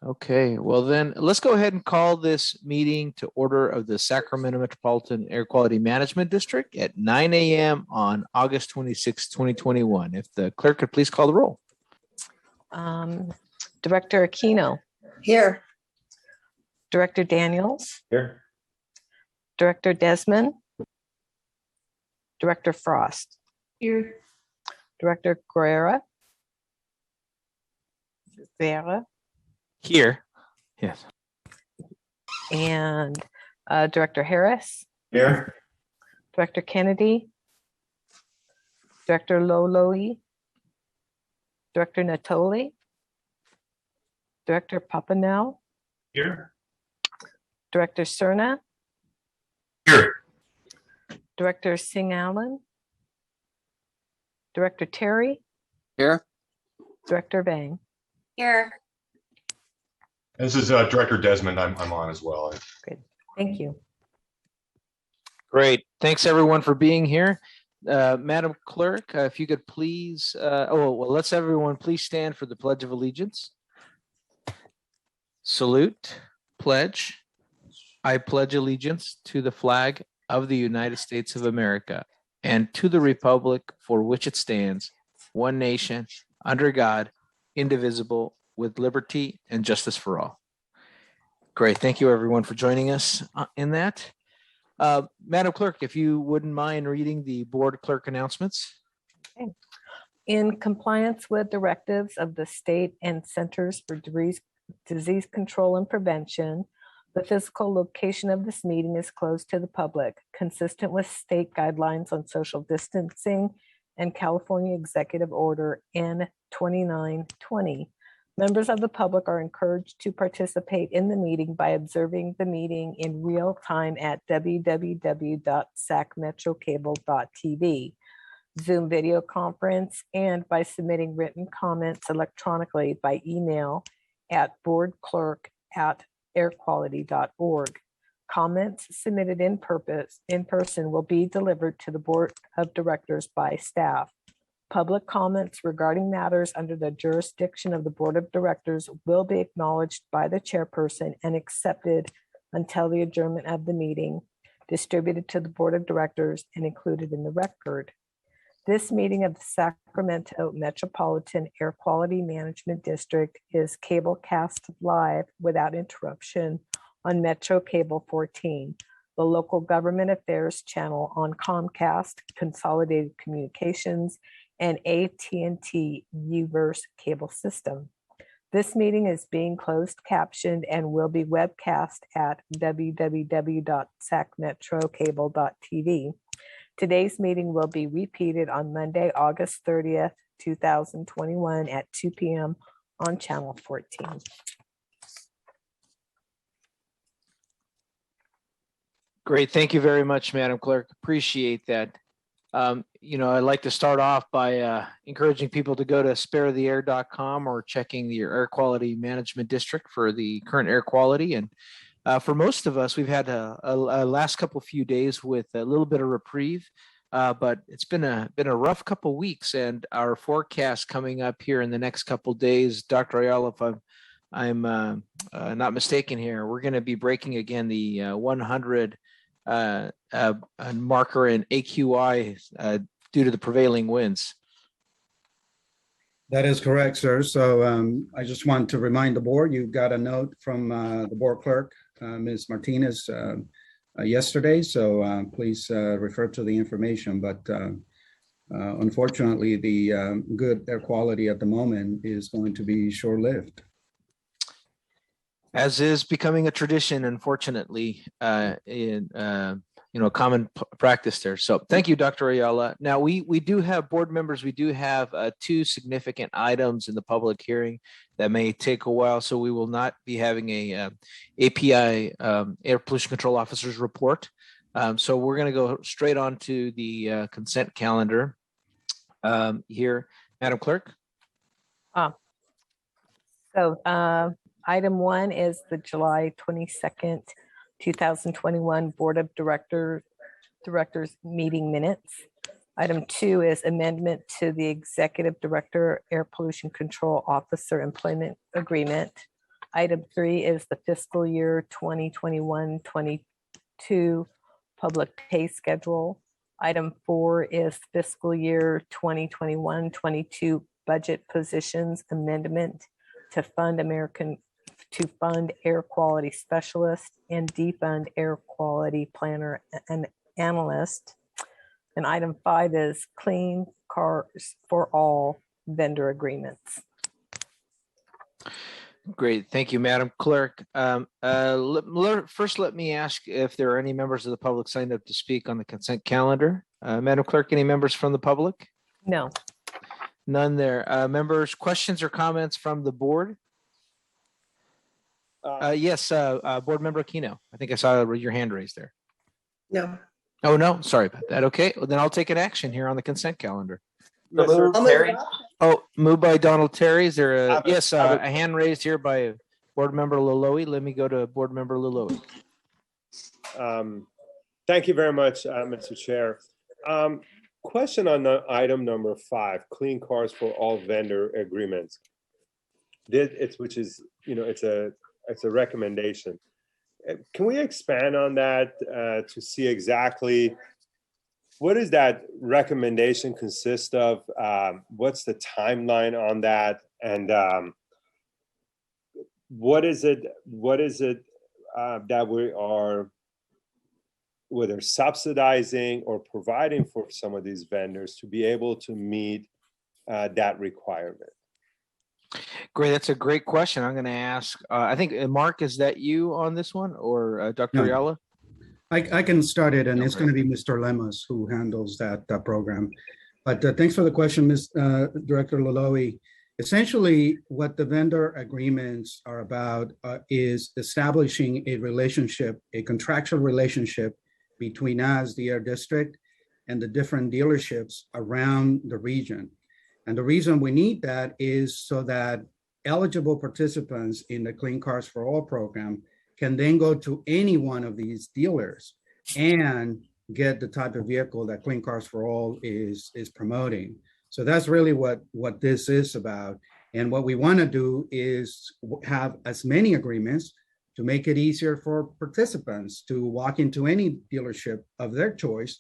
Okay, well then let's go ahead and call this meeting to order of the Sacramento Metropolitan Air Quality Management District at 9 a.m. on August 26, 2021. If the clerk could please call the roll. Director Aquino. Here. Director Daniels. Here. Director Desmond. Director Frost. Here. Director Guerra. Vera. Here. Yes. And Director Harris. Here. Director Kennedy. Director Loloi. Director Natoli. Director Papanel. Here. Director Cerna. Here. Director Singh Allen. Director Terry. Here. Director Vang. Here. This is Director Desmond. I'm on as well. Good. Thank you. Great. Thanks everyone for being here. Madam Clerk, if you could please, let's everyone please stand for the Pledge of Allegiance. Salute, pledge. I pledge allegiance to the flag of the United States of America and to the republic for which it stands, one nation, under God, indivisible, with liberty and justice for all. Great. Thank you everyone for joining us in that. Madam Clerk, if you wouldn't mind reading the board clerk announcements. Okay. In compliance with directives of the state and Centers for Disease Control and Prevention, the physical location of this meeting is closed to the public, consistent with state guidelines on social distancing and California Executive Order N2920. Members of the public are encouraged to participate in the meeting by observing the meeting in real time at www.sacmetrocable.tv, Zoom video conference, and by submitting written comments electronically by email at boardclerk@airquality.org. Comments submitted in person will be delivered to the Board of Directors by staff. Public comments regarding matters under the jurisdiction of the Board of Directors will be acknowledged by the chairperson and accepted until the adjournment of the meeting, distributed to the Board of Directors and included in the record. This meeting of the Sacramento Metropolitan Air Quality Management District is cablecast live without interruption on Metro Cable 14, the local government affairs channel on Comcast, Consolidated Communications, and AT&T Uverse cable system. This meeting is being closed captioned and will be webcast at www.sacmetrocable.tv. Today's meeting will be repeated on Monday, August 30th, 2021 at 2 p.m. on Channel 14. Great. Thank you very much, Madam Clerk. Appreciate that. I'd like to start off by encouraging people to go to sparetheair.com or checking your air quality management district for the current air quality. And for most of us, we've had a last couple few days with a little bit of reprieve, but it's been a rough couple weeks, and our forecast coming up here in the next couple days, Dr. Ayala, if I'm not mistaken here, we're going to be breaking again the 100 marker in AQI due to the prevailing winds. That is correct, sir. So I just want to remind the board, you got a note from the board clerk, Ms. Martinez, yesterday. So please refer to the information. But unfortunately, the good air quality at the moment is going to be short-lived. As is becoming a tradition, unfortunately, in common practice there. So thank you, Dr. Ayala. Now we do have board members. We do have two significant items in the public hearing that may take a while. So we will not be having a API Air Pollution Control Officer's report. So we're going to go straight on to the consent calendar here, Madam Clerk. Item 1 is the July 22nd, 2021 Board of Directors meeting minutes. Item 2 is amendment to the Executive Director Air Pollution Control Officer Employment Agreement. Item 3 is the fiscal year 2021-22 public pay schedule. Item 4 is fiscal year 2021-22 budget positions amendment to fund air quality specialist and defund air quality planner and analyst. And item 5 is clean cars for all vendor agreements. Great, thank you, Madam Clerk. First, let me ask if there are any members of the public signed up to speak on the consent calendar. Madam Clerk, any members from the public? No. None there. Members, questions or comments from the board? Yes, Board Member Aquino. I think I saw your hand raised there. No. Oh, no, sorry about that. Okay, well, then I'll take an action here on the consent calendar. I'll move Terry. up. Oh, moved by Donald Terry. Is there Have a- a hand raised here by Board Member Laloe? Let me go to Board Member Laloe. Thank you very much, Mr. Chair. Question on the item number 5, clean cars for all vendor agreements. Which is, it's a recommendation. Can we expand on that to see exactly what does that recommendation consist of? What's the timeline on that? And what is it that we are whether subsidizing or providing for some of these vendors to be able to meet that requirement? Great, that's a great question. I'm going to ask, I think, Mark, is that you on this one or Dr. No. Ayala? I can start it, and it's going to be Mr. Lemus who handles that program. But thanks for the question, Ms. Director Laloe. Essentially, what the vendor agreements are about is establishing a relationship, a contractual relationship between us, the Air District, and the different dealerships around the region. And the reason we need that is so that eligible participants in the Clean Cars for All program can then go to any one of these dealers and get the type of vehicle that Clean Cars for All is promoting. So that's really what this is about. And what we want to do is have as many agreements to make it easier for participants to walk into any dealership of their choice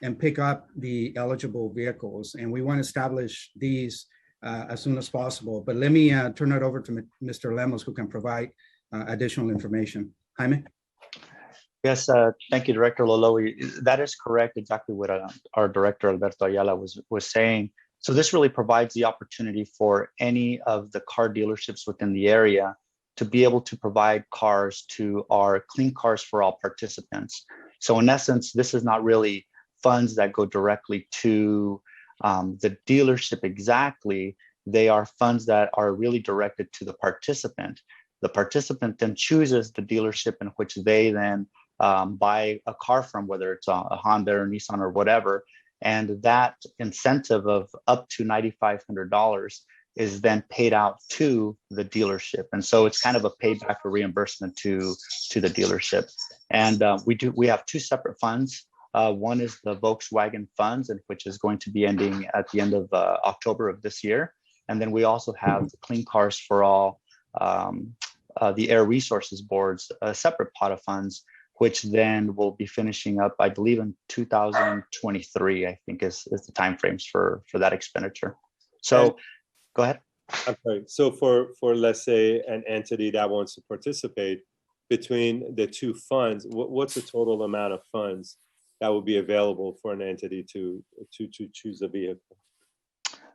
and pick up the eligible vehicles. And we want to establish these as soon as possible. But let me turn it over to Mr. Lemos, who can provide additional information. Jaime? Yes, thank you, Director Laloe. That is correct, exactly what our Director Alberto Ayala was saying. So this really provides the opportunity for any of the car dealerships within the area to be able to provide cars to our Clean Cars for All participants. So in essence, this is not really funds that go directly to the dealership exactly. They are funds that are really directed to the participant. The participant then chooses the dealership in which they then buy a car from, whether it's a Honda or Nissan or whatever. And that incentive of up to $9,500 is then paid out to the dealership. And so it's kind of a payback or reimbursement to the dealership. And we have two separate funds. One is the Volkswagen funds, which is going to be ending at the end of October of this year. And then we also have the Clean Cars for All, the Air Resources Board's separate pot of funds, which then will be finishing up, I believe, in 2023, I think is the timeframes for that expenditure. So go ahead. Okay, so for let's say an entity that wants to participate between the two funds, what's the total amount of funds that will be available for an entity to choose a vehicle?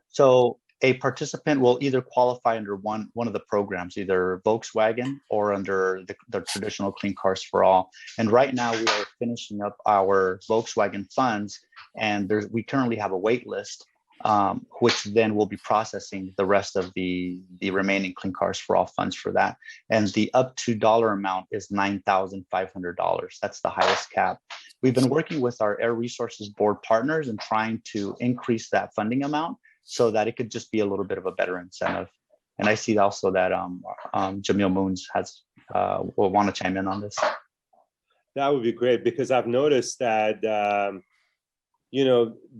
So a participant will either qualify under one of the programs, either Volkswagen or under the traditional Clean Cars for All. And right now we are finishing up our Volkswagen funds, and we currently have a wait list, which then will be processing the rest of the remaining Clean Cars for All funds for that. And the up to dollar amount is $9,500. That's the highest cap. We've been working with our Air Resources Board partners and trying to increase that funding amount so that it could just be a little bit of a better incentive. And I see also that Jamil Moons will want to chime in on this. That would be great, because I've noticed that, the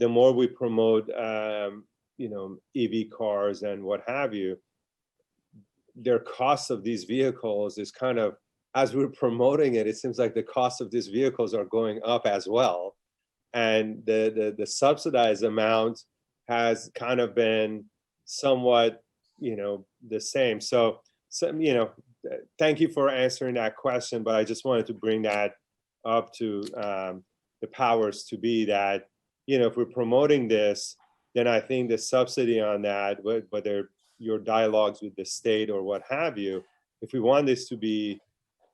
more we promote, EV cars and what have you, their cost of these vehicles is kind of, as we're promoting it, it seems like the cost of these vehicles are going up as well. And the subsidized amount has kind of been somewhat, the same. So, thank you for answering that question, but I just wanted to bring that up to the powers to be that, if we're promoting this, then I think the subsidy on that, whether your dialogues with the state or what have you, if we want this to be,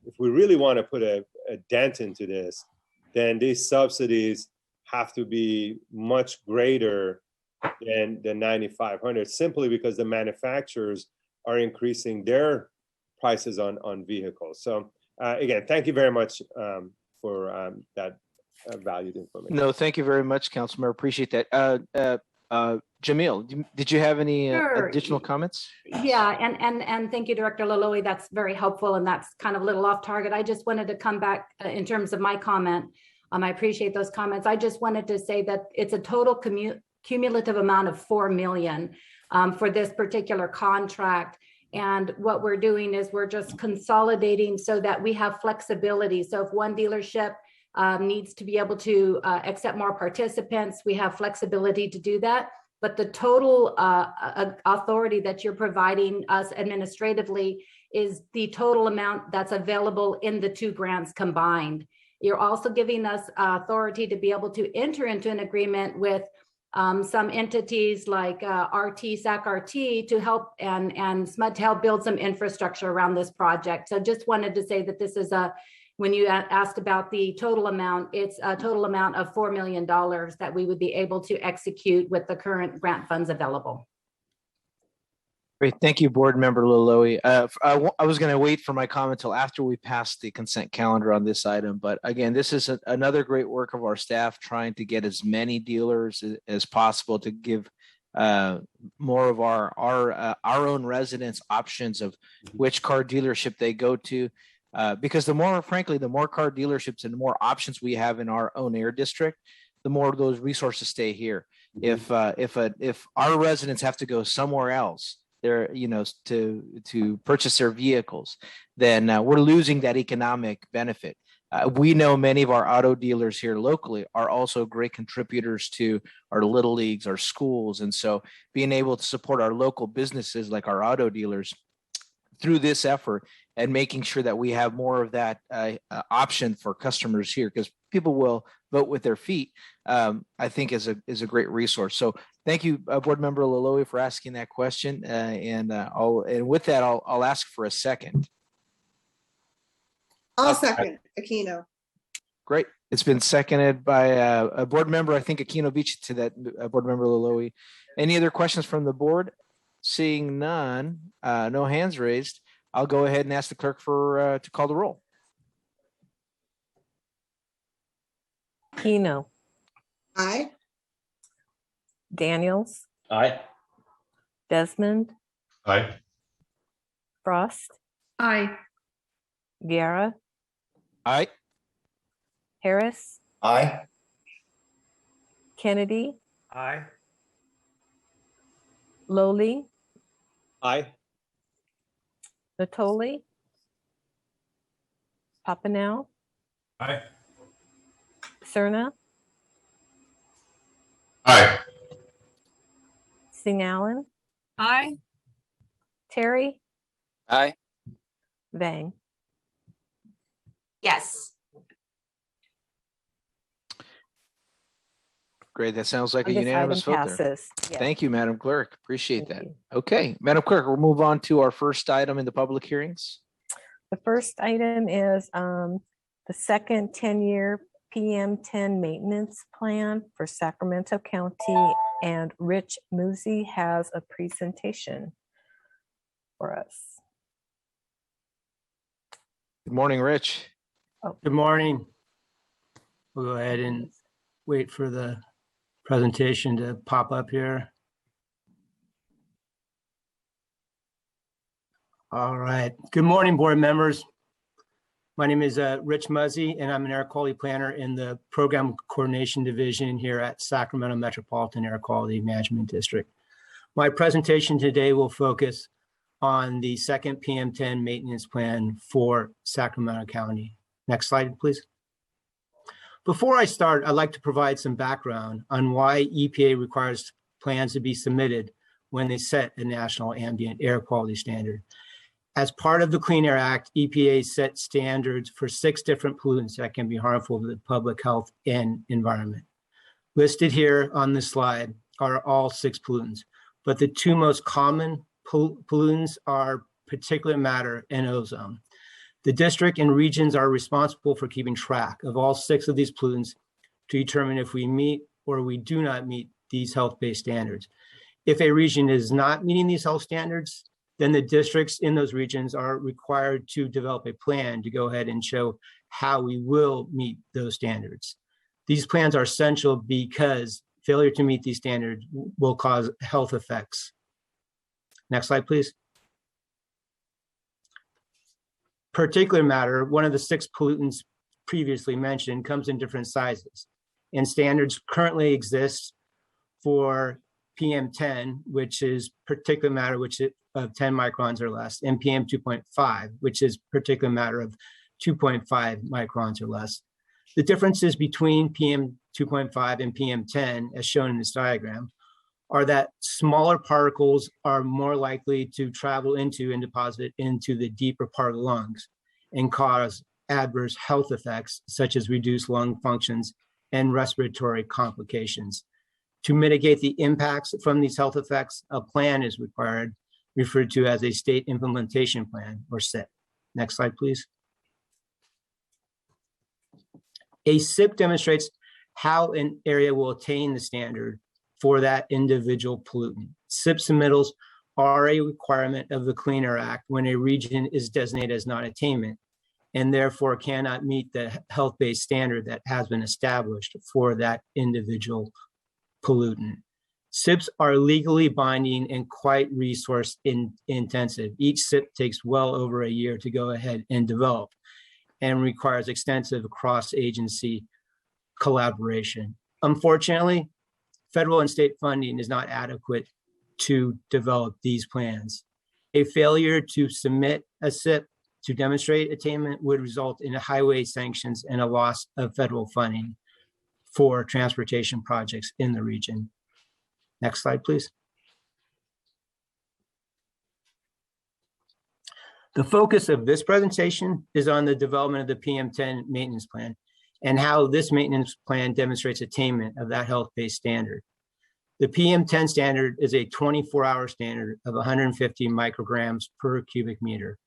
if we really want to put a dent into this, then these subsidies have to be much greater than the 9,500, simply because the manufacturers are increasing their prices on vehicles. So again, thank you very much for that valued information. No, thank you very much, Councilmember. Appreciate that. Jamil, did you have any Sure. additional comments? Yeah, and thank you, Director Laloy. That's very helpful, and that's kind of a little off target. I just wanted to come back in terms of my comment. I appreciate those comments. I just wanted to say that it's a total cumulative amount of $4 million for this particular contract. And what we're doing is we're just consolidating so that we have flexibility. So if one dealership needs to be able to accept more participants, we have flexibility to do that. But the total authority that you're providing us administratively is the total amount that's available in the two grants combined. You're also giving us authority to be able to enter into an agreement with some entities like SAC-RT to help and SMUD to help build some infrastructure around this project. So just wanted to say that this is when you asked about the total amount, it's a total amount of $4 million that we would be able to execute with the current grant funds available. Great. Thank you, Board Member Laloy. I was going to wait for my comment until after we pass the consent calendar on this item. But again, this is another great work of our staff trying to get as many dealers as possible to give more of our own residents options of which car dealership they go to. Because the more car dealerships and the more options we have in our own air district, the more those resources stay here. If our residents have to go somewhere else, to purchase their vehicles, then we're losing that economic benefit. We know many of our auto dealers here locally are also great contributors to our little leagues, our schools, and so being able to support our local businesses like our auto dealers through this effort and making sure that we have more of that option for customers here, because people will vote with their feet, I think is a great resource. So thank you, Board Member Laloy, for asking that question. And with that, I'll ask for a second. I'll second Aquino. Great. It's been seconded by a board member. I think Aquino beat you to that, Board Member Laloy. Any other questions from the board? Seeing none, no hands raised, I'll go ahead and ask the clerk to call the roll. Keno, Aye. Daniels, Aye. Desmond, Aye. Frost, Aye. Guerra, Aye. Harris, Aye. Kennedy, Aye. Lowly, Aye. Natoli, Papineau, Aye. Cerna, Aye. Sing Allen, Aye. Terry, Aye. Vang. Yes. Great. That sounds like a This unanimous item vote there. passes. Yes. Thank you, Madam Clerk. Appreciate Thank that. you. Okay, Madam Clerk, we'll move on to our first item in the public hearings. The first item is the second 10-year PM10 maintenance plan for Sacramento County, and Rich Musi has a presentation for us. Good morning, Rich. Good morning. We'll go ahead and wait for the presentation to pop up here. All right. Good morning, board members. My name is Rich Muzzy, and I'm an air quality planner in the Program Coordination Division here at Sacramento Metropolitan Air Quality Management District. My presentation today will focus on the second PM10 maintenance plan for Sacramento County. Next slide, please. Before I start, I'd like to provide some background on why EPA requires plans to be submitted when they set a national ambient air quality standard. As part of the Clean Air Act, EPA set standards for 6 different pollutants that can be harmful to the public health and environment. Listed here on this slide are all 6 pollutants, but the 2 most common pollutants are particulate matter and ozone. The district and regions are responsible for keeping track of all 6 of these pollutants to determine if we meet or we do not meet these health-based standards. If a region is not meeting these health standards, then the districts in those regions are required to develop a plan to go ahead and show how we will meet those standards. These plans are essential because failure to meet these standards will cause health effects. Next slide, please. Particulate matter, one of the 6 pollutants previously mentioned, comes in different sizes, and standards currently exist for PM10, which is particulate matter which is of 10 microns or less, and PM 2.5, which is particulate matter of 2.5 microns or less. The differences between PM 2.5 and PM10, as shown in this diagram, are that smaller particles are more likely to travel into and deposit into the deeper part of the lungs and cause adverse health effects such as reduced lung functions and respiratory complications. To mitigate the impacts from these health effects, a plan is required, referred to as a State Implementation Plan, or SIP. Next slide, please. A SIP demonstrates how an area will attain the standard for that individual pollutant. SIP submittals are a requirement of the Clean Air Act when a region is designated as non-attainment and therefore cannot meet the health-based standard that has been established for that individual pollutant. SIPs are legally binding and quite resource intensive. Each SIP takes well over a year to go ahead and develop and requires extensive cross-agency collaboration. Unfortunately, federal and state funding is not adequate to develop these plans. A failure to submit a SIP to demonstrate attainment would result in highway sanctions and a loss of federal funding for transportation projects in the region. Next slide, please. The focus of this presentation is on the development of the PM10 maintenance plan and how this maintenance plan demonstrates attainment of that health-based standard. The PM10 standard is a 24-hour standard of 150 micrograms per cubic meter.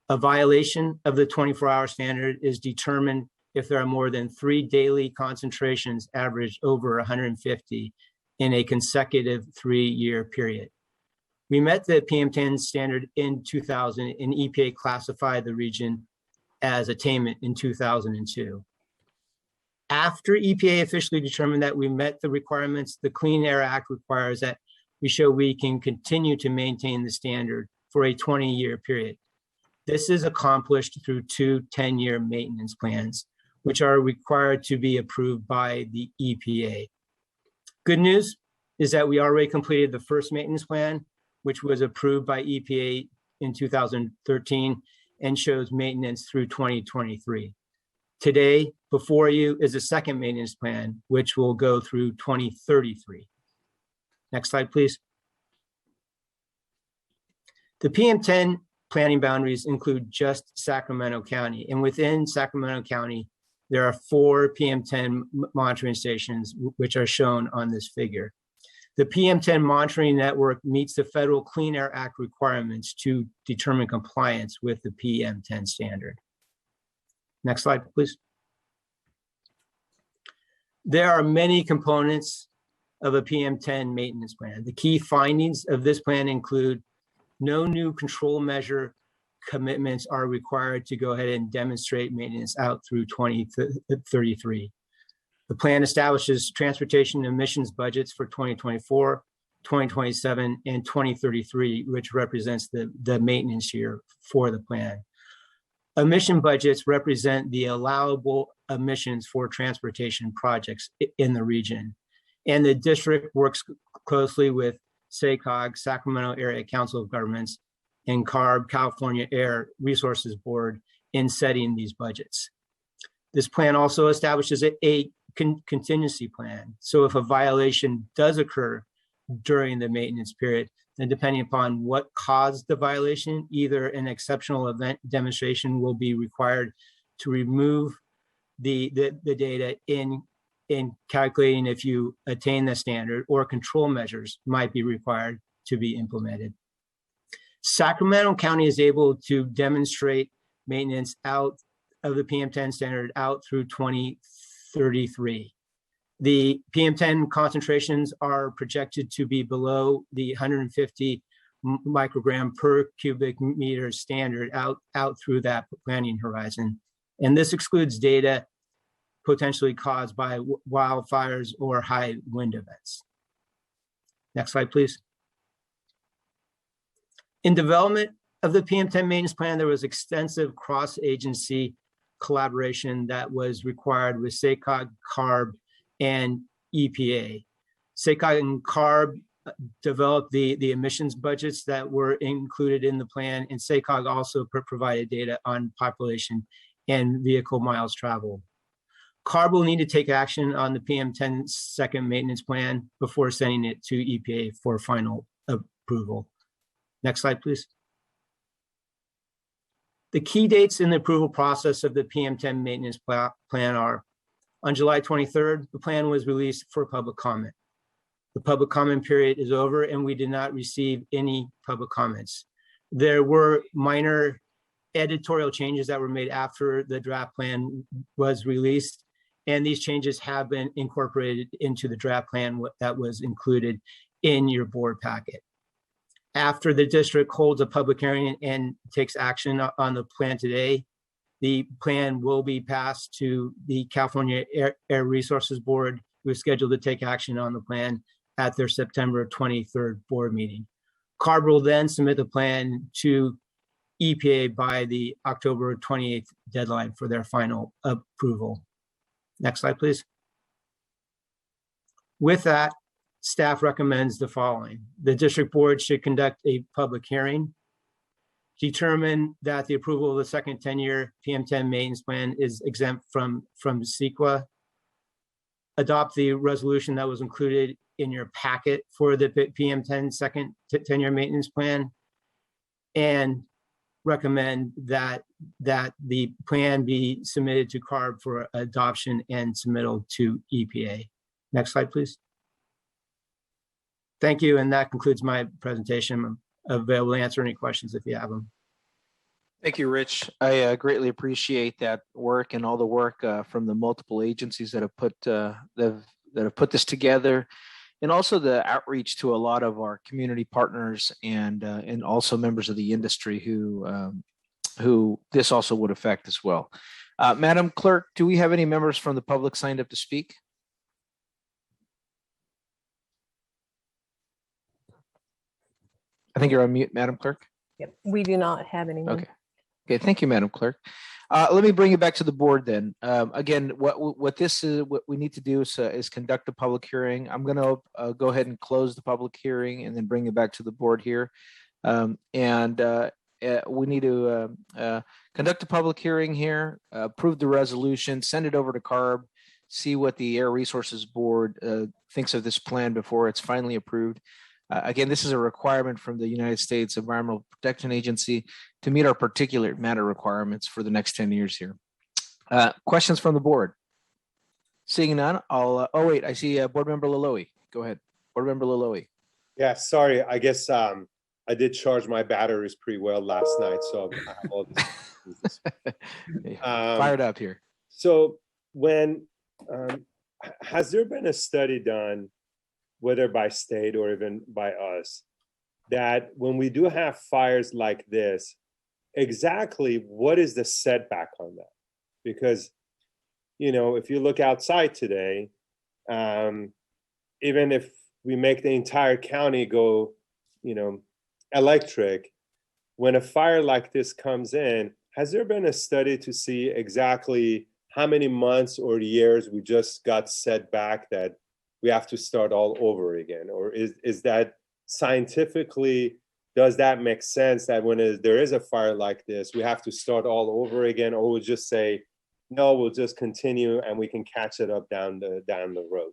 A violation of the 24-hour standard is determined if there are more than 3 daily concentrations averaged over 150 in a consecutive 3-year period. We met the PM10 standard in 2000, and EPA classified the region as attainment in 2002. After EPA officially determined that we met the requirements, the Clean Air Act requires that we show we can continue to maintain the standard for a 20-year period. This is accomplished through 2 10-year maintenance plans, which are required to be approved by the EPA. Good news is that we already completed the first maintenance plan, which was approved by EPA in 2013 and shows maintenance through 2023. Today, before you is a second maintenance plan, which will go through 2033. Next slide, please. The PM10 planning boundaries include just Sacramento County, and within Sacramento County, there are 4 PM10 monitoring stations, which are shown on this figure. The PM10 monitoring network meets the Federal Clean Air Act requirements to determine compliance with the PM10 standard. Next slide, please. There are many components of a PM10 maintenance plan. The key findings of this plan include no new control measure commitments are required to go ahead and demonstrate maintenance out through 2033. The plan establishes transportation emissions budgets for 2024, 2027, and 2033, which represents the maintenance year for the plan. Emission budgets represent the allowable emissions for transportation projects in the region. And the district works closely with SACOG, Sacramento Area Council of Governments, and CARB, California Air Resources Board, in setting these budgets. This plan also establishes a contingency plan. So if a violation does occur during the maintenance period, then depending upon what caused the violation, either an exceptional event demonstration will be required to remove the data in calculating if you attain the standard, or control measures might be required to be implemented. Sacramento County is able to demonstrate maintenance out of the PM10 standard out through 2033. The PM10 concentrations are projected to be below the 150 microgram per cubic meter standard out through that planning horizon. And this excludes data potentially caused by wildfires or high wind events. Next slide, please. In development of the PM10 maintenance plan, there was extensive cross-agency collaboration that was required with SACOG, CARB, and EPA. SACOG and CARB developed the emissions budgets that were included in the plan, and SACOG also provided data on population and vehicle miles traveled. CARB will need to take action on the PM10 second maintenance plan before sending it to EPA for final approval. Next slide, please. The key dates in the approval process of the PM10 maintenance plan are: on July 23rd, the plan was released for public comment. The public comment period is over and we did not receive any public comments. There were minor editorial changes that were made after the draft plan was released, and these changes have been incorporated into the draft plan that was included in your board packet. After the district holds a public hearing and takes action on the plan today, the plan will be passed to the California Air Resources Board, who is scheduled to take action on the plan at their September 23rd board meeting. CARB will then submit the plan to EPA by the October 28th deadline for their final approval. Next slide, please. With that, staff recommends the following. The district board should conduct a public hearing, determine that the approval of the second 10-year PM10 maintenance plan is exempt from CEQA, adopt the resolution that was included in your packet for the PM10 second 10-year maintenance plan, and recommend that the plan be submitted to CARB for adoption and submittal to EPA. Next slide, please. Thank you, and that concludes my presentation. I'm available to answer any questions if you have them. Thank you, Rich. I greatly appreciate that work and all the work from the multiple agencies that have put this together, and also the outreach to a lot of our community partners and also members of the industry who this also would affect as well. Madam Clerk, do we have any members from the public signed up to speak? I think you're on mute, Madam Clerk. Yep, we do not have anyone. Okay, thank you, Madam Clerk. Let me bring it back to the board then. Again, what we need to do is conduct a public hearing. I'm going to go ahead and close the public hearing and then bring it back to the board here. We need to conduct a public hearing here, approve the resolution, send it over to CARB, see what the Air Resources Board thinks of this plan before it's finally approved. Again, this is a requirement from the United States Environmental Protection Agency to meet our particulate matter requirements for the next 10 years here. Questions from the board? Seeing none, oh wait, I see Board Member Laloe. Go ahead, Board Member Laloe. Yeah, sorry, I guess I did charge my batteries pretty well last night, so I have all this. Fired up here. So when, has there been a study done, whether by state or even by us, that when we do have fires like this, exactly what is the setback on that? Because, you know, if you look outside today, even if we make the entire county go, you know, electric, when a fire like this comes in, has there been a study to see exactly how many months or years we just got set back that we have to start all over again? Or is that scientifically does that make sense that when there is a fire like this, we have to start all over again, or we'll just say, no, we'll just continue and we can catch it up down the road?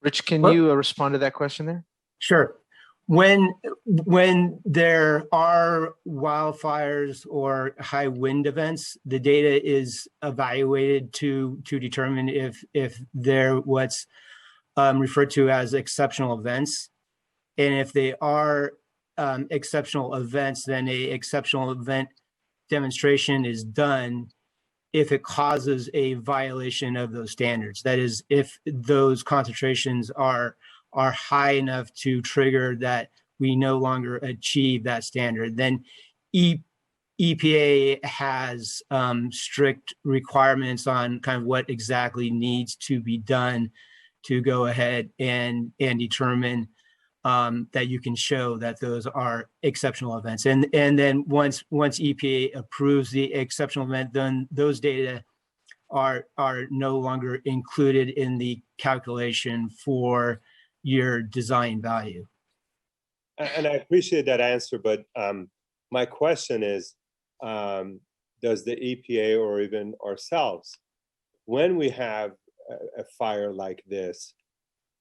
Rich, can Well- you respond to that question there? Sure. When there are wildfires or high wind events, the data is evaluated to determine if they're what's referred to as exceptional events. And if they are exceptional events, then a exceptional event demonstration is done if it causes a violation of those standards. That is, if those concentrations are high enough to trigger that we no longer achieve that standard, then EPA has strict requirements on kind of what exactly needs to be done to go ahead and determine that you can show that those are exceptional events. And then once EPA approves the exceptional event, then those data are no longer included in the calculation for your design value. And I appreciate that answer, but my question is, does the EPA or even ourselves, when we have a fire like this,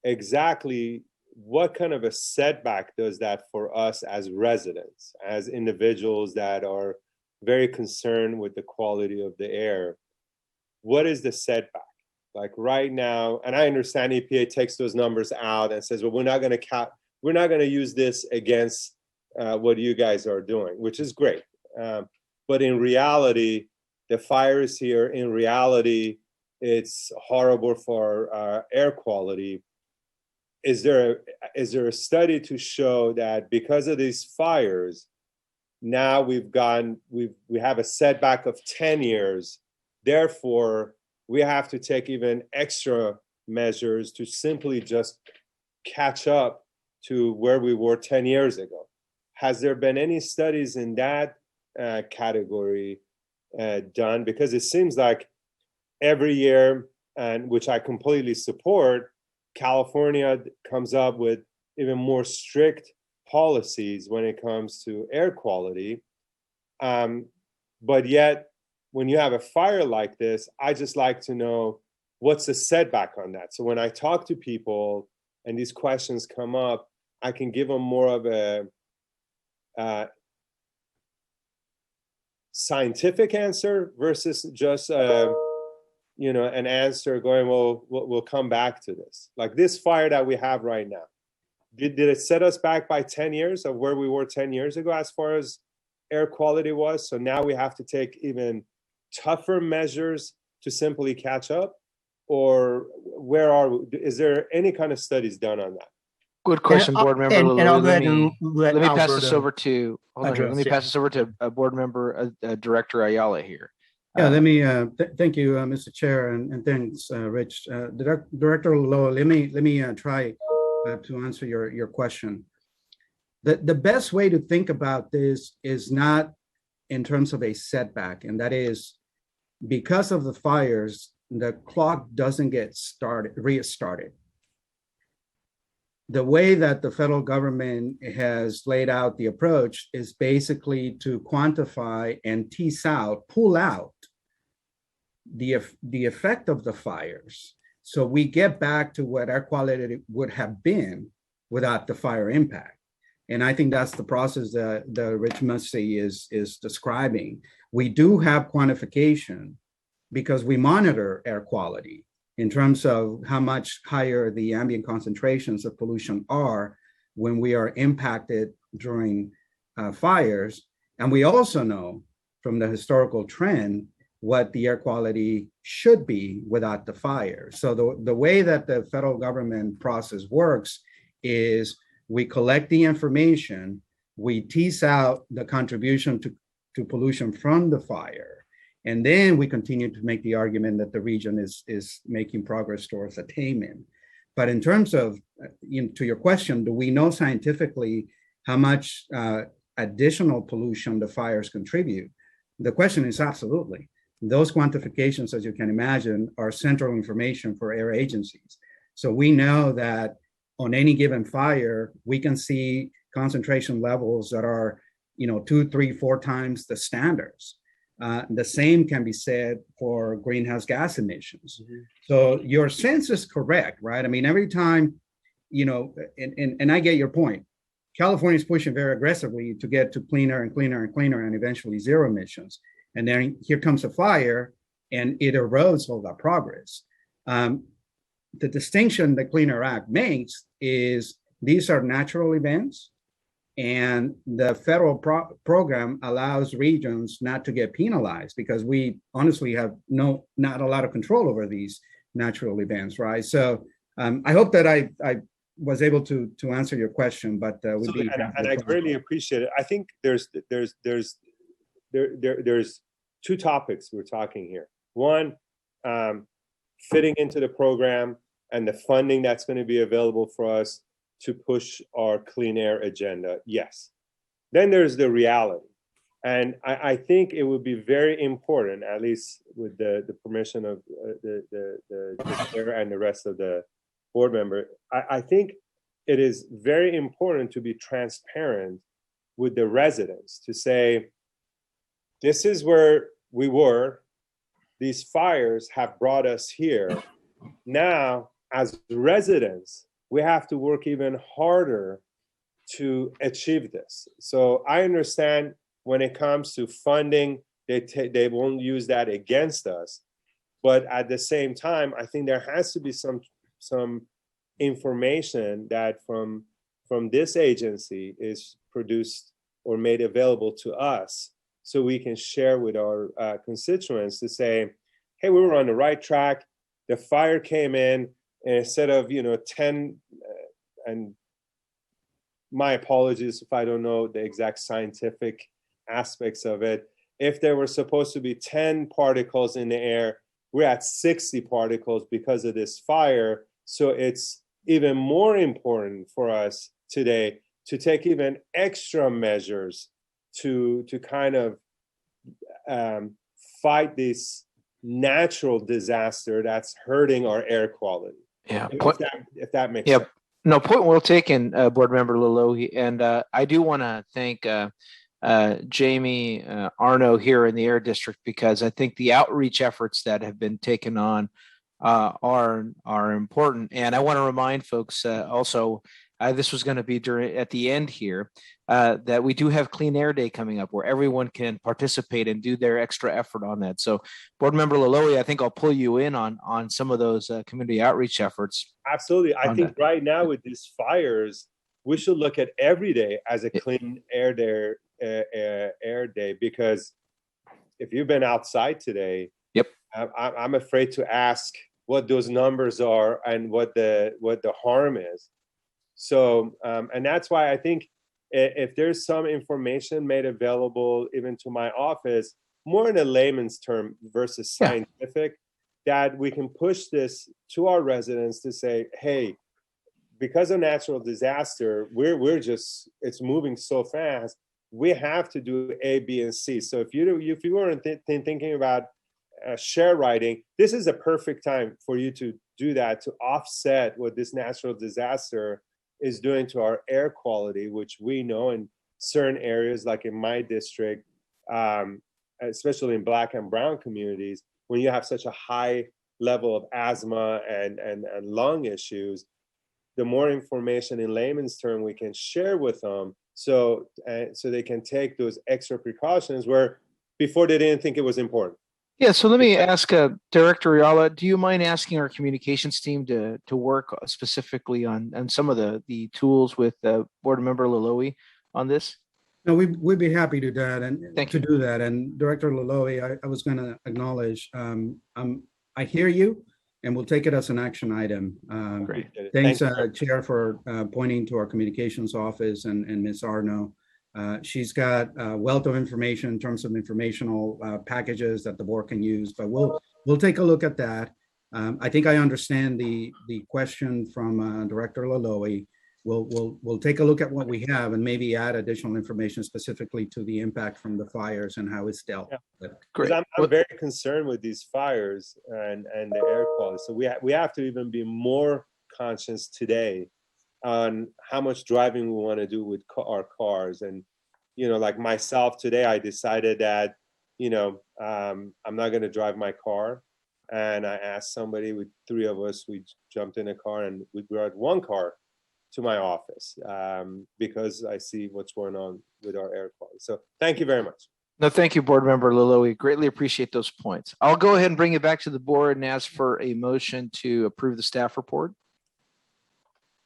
exactly what kind of a setback does that for us as residents, as individuals that are very concerned with the quality of the air? What is the setback? Like right now, and I understand EPA takes those numbers out and says, well, we're not going to use this against what you guys are doing, which is great. But in reality, the fire is here. In reality, it's horrible for air quality. Is there a study to show that because of these fires, now we have a setback of 10 years, therefore we have to take even extra measures to simply just catch up to where we were 10 years ago? Has there been any studies in that category done? Because it seems like every year, and which I completely support, California comes up with even more strict policies when it comes to air quality. But yet, when you have a fire like this, I just like to know what's the setback on that. So when I talk to people and these questions come up, I can give them more of a scientific answer versus just an answer going, well, we'll come back to this. Like this fire that we have right now, did it set us back by 10 years of where we were 10 years ago as far as air quality was? So now we have to take even tougher measures to simply catch up? Or where are we? Is there any kind of studies done on that? Good question, board member. And I'll go Let ahead and me pass this Alberto over to, hold on here. Let me address, pass this over to board member, Director Ayala here. Yeah, let me, thank you, Mr. Chair, and thanks, Rich. Director Lowe, let me try to answer your question. The best way to think about this is not in terms of a setback, and that is because of the fires, the clock doesn't get restarted. The way that the federal government has laid out the approach is basically to quantify and pull out the effect of the fires. So we get back to what air quality would have been without the fire impact. And I think that's the process that Rich Mussey is describing. We do have quantification because we monitor air quality in terms of how much higher the ambient concentrations of pollution are when we are impacted during fires. And we also know from the historical trend what the air quality should be without the fire. So the way that the federal government process works is we collect the information, we tease out the contribution to pollution from the fire, and then we continue to make the argument that the region is making progress towards attainment. But in terms of, to your question, do we know scientifically how much additional pollution the fires contribute? The question is absolutely. Those quantifications, as you can imagine, are central information for air agencies. So we know that on any given fire, we can see concentration levels that are, 2, 3, 4 times the standards. The same can be said for greenhouse gas emissions. So your sense is correct, right? I mean, every time, and I get your point. California is pushing very aggressively to get to cleaner and cleaner and cleaner and eventually zero emissions. And then here comes a fire and it erodes all that progress. The distinction the Clean Air Act makes is these are natural events, and the federal program allows regions not to get penalized because we honestly have not a lot of control over these natural events, right? So I hope that I was able to answer your question, but and I greatly appreciate it. I think there's two topics we're talking here. One, fitting into the program and the funding that's going to be available for us to push our clean air agenda. Yes. Then there's the reality. And I think it would be very important, at least with the permission of the chair and the rest of the board member, I think it is very important to be transparent with the residents to say, this is where we were. These fires have brought us here. Now, as residents, we have to work even harder to achieve this. So I understand when it comes to funding, they won't use that against us. But at the same time, I think there has to be some information that from this agency is produced or made available to us so we can share with our constituents to say, hey, we were on the right track. The fire came in, and instead of 10, and my apologies if I don't know the exact scientific aspects of it, if there were supposed to be 10 particles in the air, we're at 60 particles because of this fire. So it's even more important for us today to take even extra measures to kind of fight this natural disaster that's hurting our air quality. Yeah. If that makes sense. No, point well taken, Board Member Lalohi. And I do want to thank Jamie Arno here in the Air District, because I think the outreach efforts that have been taken on are important. And I want to remind folks also, this was going to be at the end here, that we do have Clean Air Day coming up where everyone can participate and do their extra effort on that. So Board Member Lalohi, I think I'll pull you in on some of those community outreach efforts. Absolutely. I think right now with these fires, we should look at every day as a Clean Air Day, because if you've been outside today, I'm afraid to ask what those numbers are and what the harm is. So, and that's why I think if there's some information made available even to my office, more in a layman's term versus scientific, that we can push this to our residents to say, hey, because of natural disaster, it's moving so fast. We have to do A, B, and C. So if you weren't thinking about share riding, this is a perfect time for you to do that, to offset what this natural disaster is doing to our air quality, which we know in certain areas, like in my district, especially in Black and Brown communities, when you have such a high level of asthma and lung issues, the more information in layman's term we can share with them, so they can take those extra precautions where before they didn't think it was important. Yeah, so let me ask Director Ayala, do you mind asking our communications team to work specifically on some of the tools with Board Member Lalohi on this? No, we'd be happy to do that do that. And Director Lalohi, I was going to acknowledge, I hear you, and we'll take it as an action item. Great. Thanks, Chair, for pointing to our communications office and Ms. Arno. She's got a wealth of information in terms of informational packages that the board can use, but we'll take a look at that. I think I understand the question from Director Lalohi. We'll take a look at what we have and maybe add additional information specifically to the impact from the fires and how it's dealt. Yeah. Great. I'm very concerned with these fires and the air quality. So we have to even be more conscious today on how much driving we want to do with our cars. And, like myself today, I decided that, I'm not going to drive my car. And I asked somebody, with 3 of us, we jumped in a car and we brought 1 car to my office because I see what's going on with our air quality. So thank you very much. No, thank you, Board Member Lalo. We greatly appreciate those points. I'll go ahead and bring it back to the board and ask for a motion to approve the staff report.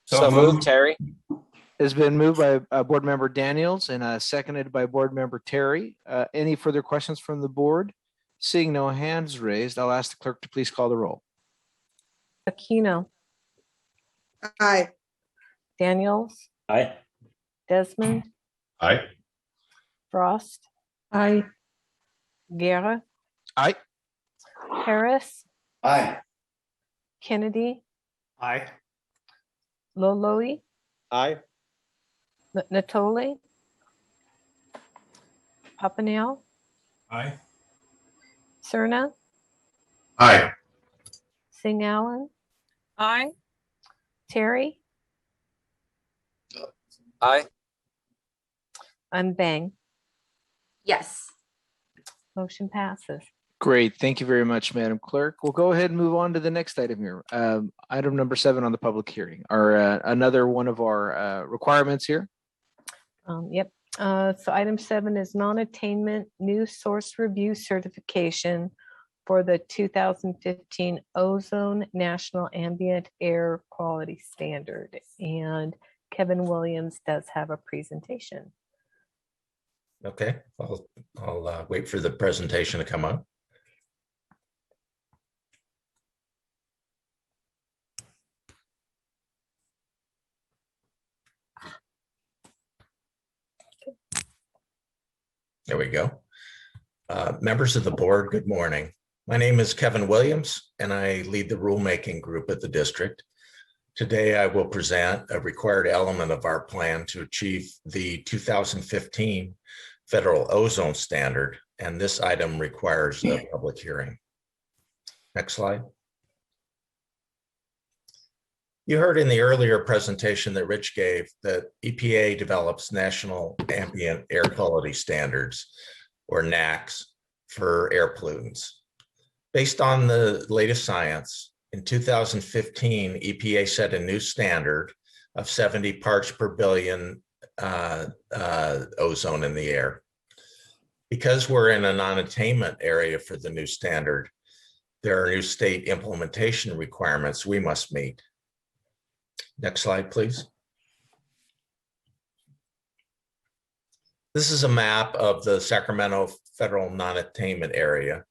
So moved, Terry. It's been moved by Board Member Daniels and seconded by Board Member Terry. Any further questions from the board? Seeing no hands raised, I'll ask the clerk to please call the roll. Aquino, Aye. Daniels, Aye. Desmond, Aye. Frost, Aye. Guerra, Aye. Harris, Aye. Kennedy, Aye. Loloi, Aye. Natoli, Papanel, Aye. Cerna, Aye. Singh Allen, Aye. Terry, Aye. and Bang. Yes. Motion passes. Great. Thank you very much, Madam Clerk. We'll go ahead and move on to the next item here. Item number 7 on the public hearing, or another one of our requirements here. Yep. So item 7 is non-attainment new source review certification for the 2015 Ozone National Ambient Air Quality Standard. And Kevin Williams does have a presentation. Okay, I'll wait for the presentation to come up. There we go. Members of the board, good morning. My name is Kevin Williams, and I lead the rulemaking group at the district. Today, I will present a required element of our plan to achieve the 2015 federal ozone standard, and this item requires a public hearing. Next slide. You heard in the earlier presentation that Rich gave that EPA develops national ambient air quality standards, or NAAQS, for air pollutants. Based on the latest science, in 2015, EPA set a new standard of 70 parts per billion ozone in the air. Because we're in a non-attainment area for the new standard, there are new state implementation requirements we must meet. Next slide, please. This is a map of the Sacramento federal non-attainment area.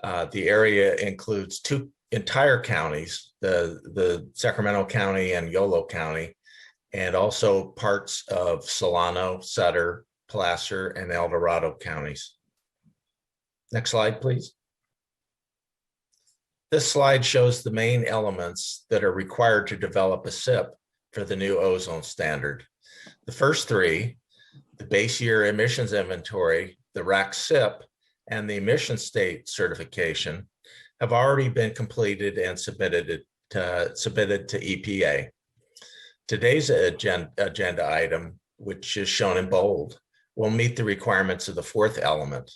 The area includes 2 entire counties, the Sacramento County and Yolo County, and also parts of Solano, Sutter, Placer, and El Dorado counties. Next slide, please. This slide shows the main elements that are required to develop a SIP for the new ozone standard. The first 3, the base year emissions inventory, the RAC SIP, and the emission state certification, have already been completed and submitted to EPA. Today's agenda item, which is shown in bold, will meet the requirements of the 4th element.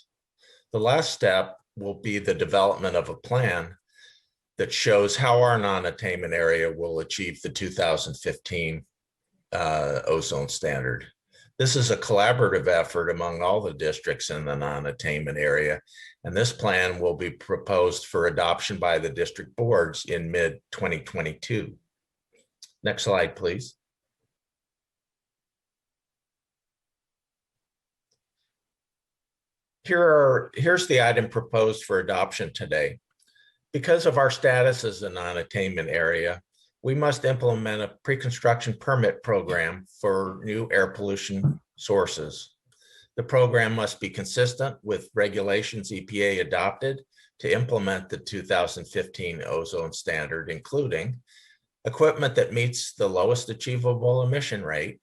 The last step will be the development of a plan that shows how our non-attainment area will achieve the 2015 ozone standard. This is a collaborative effort among all the districts in the non-attainment area, and this plan will be proposed for adoption by the district boards in mid-2022. Next slide, please. Here's the item proposed for adoption today. Because of our status as a non-attainment area, we must implement a pre-construction permit program for new air pollution sources. The program must be consistent with regulations EPA adopted to implement the 2015 ozone standard, including equipment that meets the lowest achievable emission rate,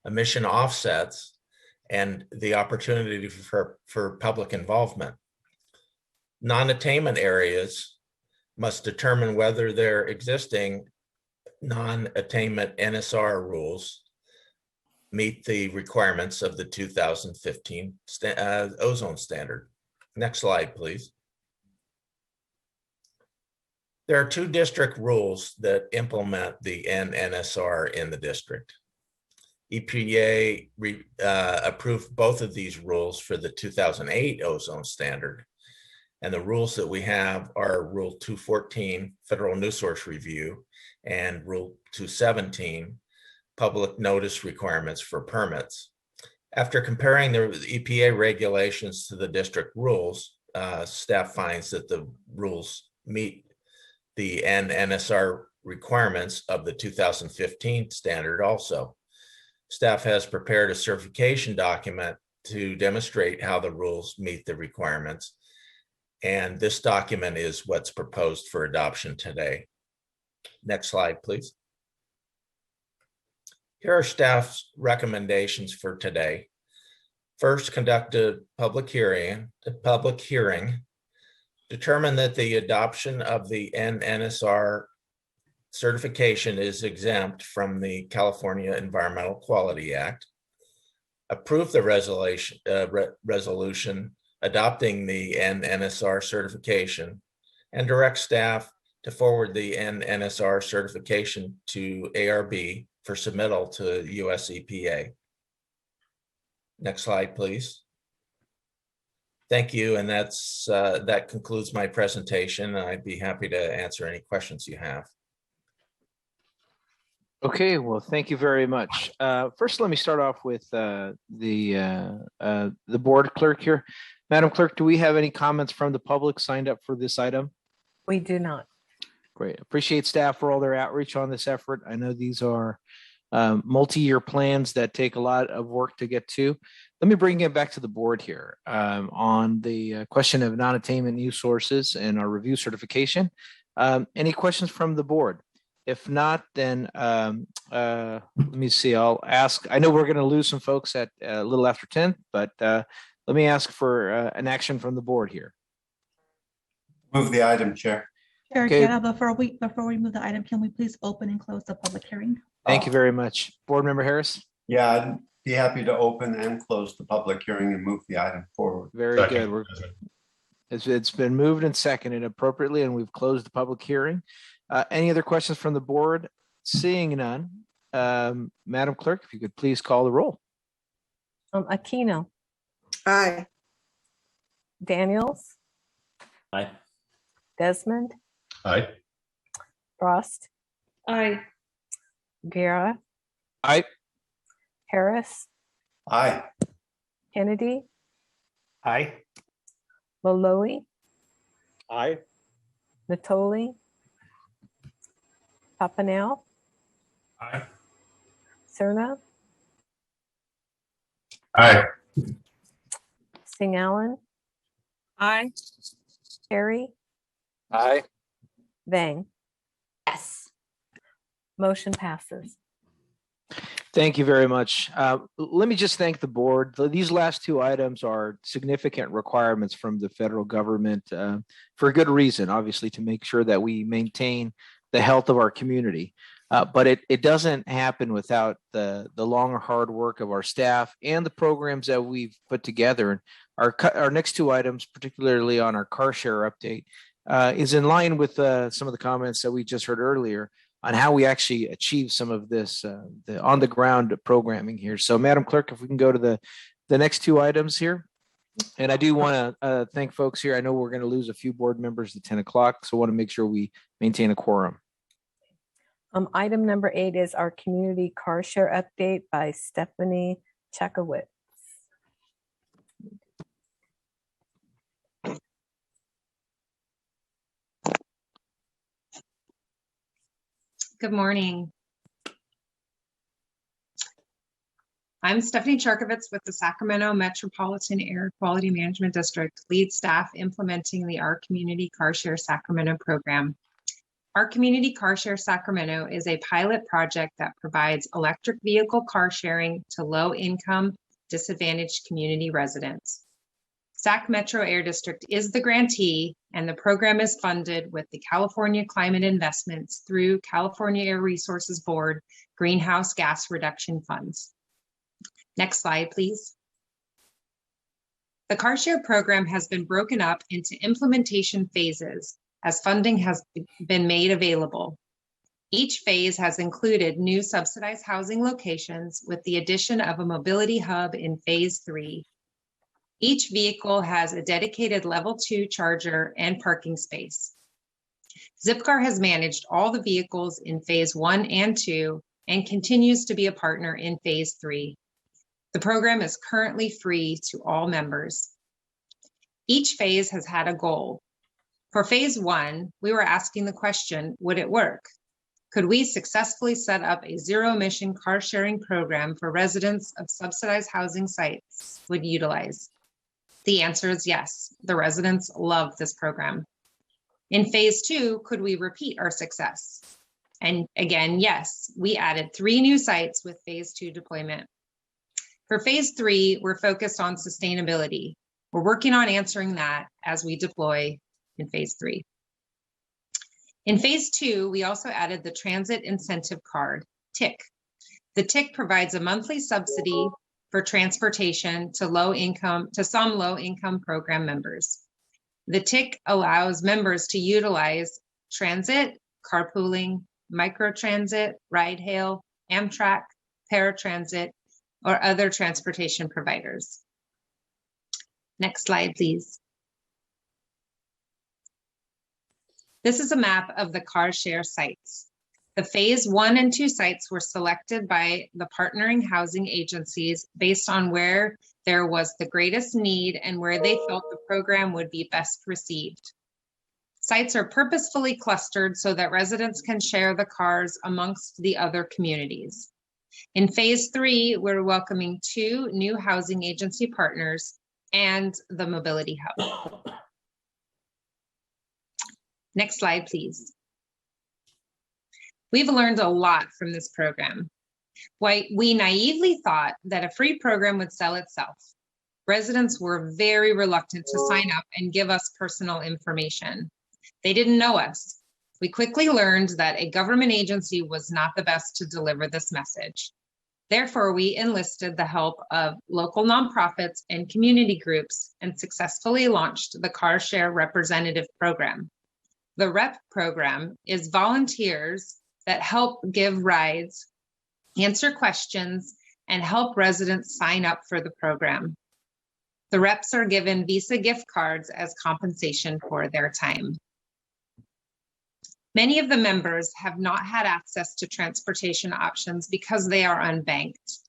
emission offsets, and the opportunity for public involvement. Non-attainment areas must determine whether their existing non-attainment NSR rules meet the requirements of the 2015 ozone standard. Next slide, please. There are 2 district rules that implement the NNSR in the district. EPA approved both of these rules for the 2008 ozone standard. And the rules that we have are Rule 214, Federal News Source Review, and Rule 217, Public Notice Requirements for Permits. After comparing the EPA regulations to the district rules, staff finds that the rules meet the NNSR requirements of the 2015 standard also. Staff has prepared a certification document to demonstrate how the rules meet the requirements. And this document is what's proposed for adoption today. Next slide, please. Here are staff's recommendations for today. First, conduct a public hearing. Determine that the adoption of the NNSR certification is exempt from the California Environmental Quality Act. Approve the resolution adopting the NNSR certification, and direct staff to forward the NNSR certification to ARB for submittal to US EPA. Next slide, please. Thank you, and that concludes my presentation. I'd be happy to answer any questions you have. Okay, well, thank you very much. First, let me start off with the board clerk here. Madam Clerk, do we have any comments from the public signed up for this item? We do not. Great. Appreciate staff for all their outreach on this effort. I know these are multi-year plans that take a lot of work to get to. Let me bring it back to the board here on the question of non-attainment news sources and our review certification. Any questions from the board? If not, then let me see. I'll ask. I know we're going to lose some folks at a little after 10, but let me ask for an action from the board here. Move the item, Chair. Chair, Okay. before we move the item, can we please open and close the public hearing? Thank you very much. Board Member Harris? Yeah, I'd be happy to open and close the public hearing and move the item forward. Very good. It's been moved and seconded appropriately, and we've closed the public hearing. Any other questions from the board? Seeing none, Madam Clerk, if you could please call the roll. Aquino, Aye. Daniels, Aye. Desmond, Aye. Frost, Aye. Guerra, Aye. Harris, Aye. Kennedy, Aye. Malloy, Aye. Natoli, Papanel, Aye. Cerna, Aye. Sing Allen, Aye. Terry, Aye. Vang. Yes. Motion passes. Thank you very much. Let me just thank the board. These last 2 items are significant requirements from the federal government for a good reason, obviously, to make sure that we maintain the health of our community. But it doesn't happen without the long and hard work of our staff and the programs that we've put together. Our next 2 items, particularly on our car share update, is in line with some of the comments that we just heard earlier on how we actually achieve some of this the on the ground programming here. So, Madam Clerk, if we can go to the next 2 items here. And I do want to thank folks here. I know we're going to lose a few board members at 10 o'clock, so I want to make sure we maintain a quorum. Item number 8 is our community car share update by Stephanie Chakowitz. Good morning. I'm Stephanie Charkovitz with the Sacramento Metropolitan Air Quality Management District, lead staff implementing the Our Community Car Share Sacramento program. Our Community Car Share Sacramento is a pilot project that provides electric vehicle car sharing to low-income, disadvantaged community residents. Sac Metro Air District is the grantee, and the program is funded with the California Climate Investments through California Air Resources Board Greenhouse Gas Reduction Funds. Next slide, please. The car share program has been broken up into implementation phases as funding has been made available. Each phase has included new subsidized housing locations with the addition of a mobility hub in phase 3. Each vehicle has a dedicated level 2 charger and parking space. Zipcar has managed all the vehicles in phase 1 and 2 and continues to be a partner in phase 3. The program is currently free to all members. Each phase has had a goal. For phase 1, we were asking the question, would it work? Could we successfully set up a zero-emission car sharing program for residents of subsidized housing sites would utilize? The answer is yes. The residents love this program. In phase 2, could we repeat our success? And again, yes, we added 3 new sites with phase 2 deployment. For phase 3, we're focused on sustainability. We're working on answering that as we deploy in phase 3. In phase 2, we also added the Transit Incentive Card, TIC. The TIC provides a monthly subsidy for transportation to some low-income program members. The TIC allows members to utilize transit, carpooling, microtransit, ride hail, Amtrak, paratransit, or other transportation providers. Next slide, please. This is a map of the car share sites. The phase 1 and 2 sites were selected by the partnering housing agencies based on where there was the greatest need and where they felt the program would be best received. Sites are purposefully clustered so that residents can share the cars amongst the other communities. In phase 3, we're welcoming 2 new housing agency partners and the mobility hub. Next slide, please. We've learned a lot from this program. We naively thought that a free program would sell itself. Residents were very reluctant to sign up and give us personal information. They didn't know us. We quickly learned that a government agency was not the best to deliver this message. Therefore, we enlisted the help of local nonprofits and community groups and successfully launched the Car Share Representative Program. The REP program is volunteers that help give rides, answer questions, and help residents sign up for the program. The reps are given Visa gift cards as compensation for their time. Many of the members have not had access to transportation options because they are unbanked.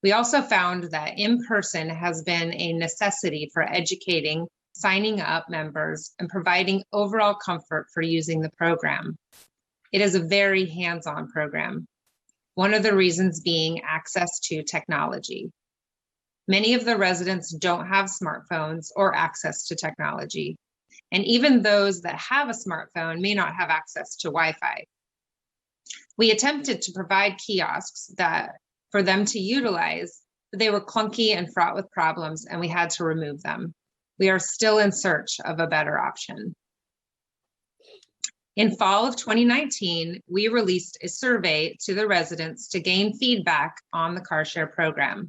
We also found that in-person has been a necessity for educating, signing up members, and providing overall comfort for using the program. It is a very hands-on program. One of the reasons being access to technology. Many of the residents don't have smartphones or access to technology. And even those that have a smartphone may not have access to Wi-Fi. We attempted to provide kiosks for them to utilize, but they were clunky and fraught with problems, and we had to remove them. We are still in search of a better option. In fall of 2019, we released a survey to the residents to gain feedback on the car share program.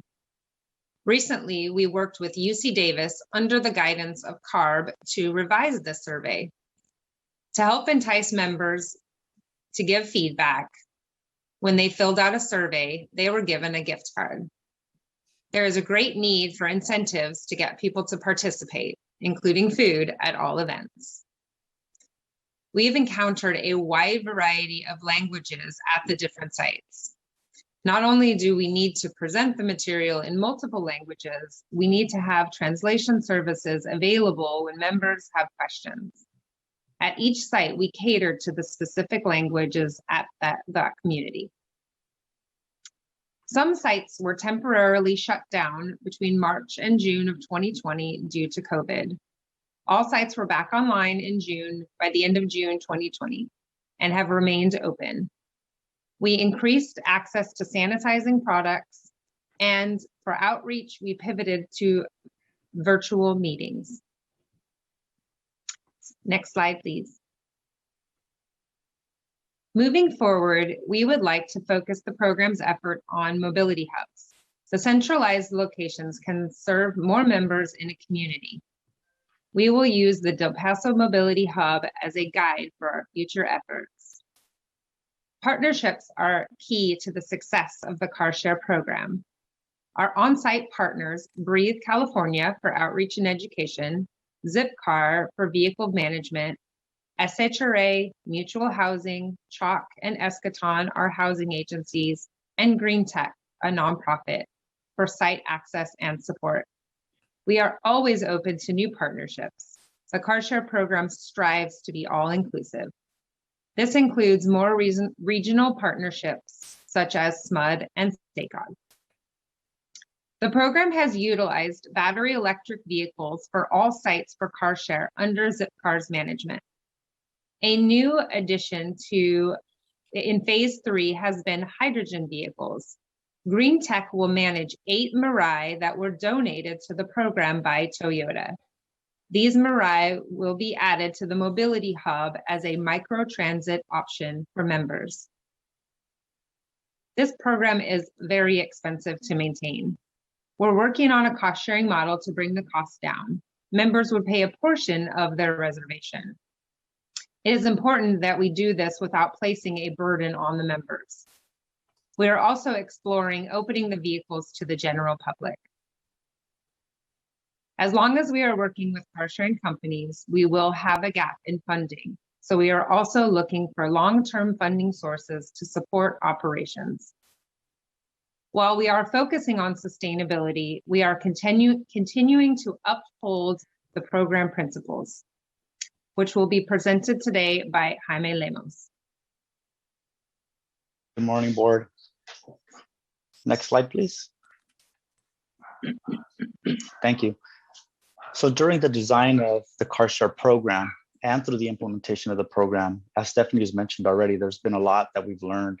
Recently, we worked with UC Davis under the guidance of CARB to revise this survey. To help entice members to give feedback, when they filled out a survey, they were given a gift card. There is a great need for incentives to get people to participate, including food at all events. We've encountered a wide variety of languages at the different sites. Not only do we need to present the material in multiple languages, we need to have translation services available when members have questions. At each site, we catered to the specific languages at that community. Some sites were temporarily shut down between March and June of 2020 due to COVID. All sites were back online in June, by the end of June 2020, and have remained open. We increased access to sanitizing products, and for outreach, we pivoted to virtual meetings. Next slide, please. Moving forward, we would like to focus the program's effort on mobility hubs. The centralized locations can serve more members in a community. We will use the Del Paso Mobility Hub as a guide for our future efforts. Partnerships are key to the success of the CarShare program. Our on-site partners, Breathe California for outreach and education, Zipcar for vehicle management, SHRA, Mutual Housing, Chalk, and Eschaton are housing agencies, and Green Tech, a nonprofit, for site access and support. We are always open to new partnerships. The CarShare program strives to be all-inclusive. This includes more regional partnerships, such as SMUD and STACOG. The program has utilized battery electric vehicles for all sites for CarShare under Zipcar's management. A new addition in phase 3 has been hydrogen vehicles. Green Tech will manage 8 Mirai that were donated to the program by Toyota. These Mirai will be added to the Mobility Hub as a microtransit option for members. This program is very expensive to maintain. We're working on a cost-sharing model to bring the cost down. Members would pay a portion of their reservation. It is important that we do this without placing a burden on the members. We are also exploring opening the vehicles to the general public. As long as we are working with car sharing companies, we will have a gap in funding. So we are also looking for long-term funding sources to support operations. While we are focusing on sustainability, we are continuing to uphold the program principles, which will be presented today by Jaime Lemos. Good morning, board. Next slide, please. Thank you. So during the design of the CarShare program and through the implementation of the program, as Stephanie has mentioned already, there's been a lot that we've learned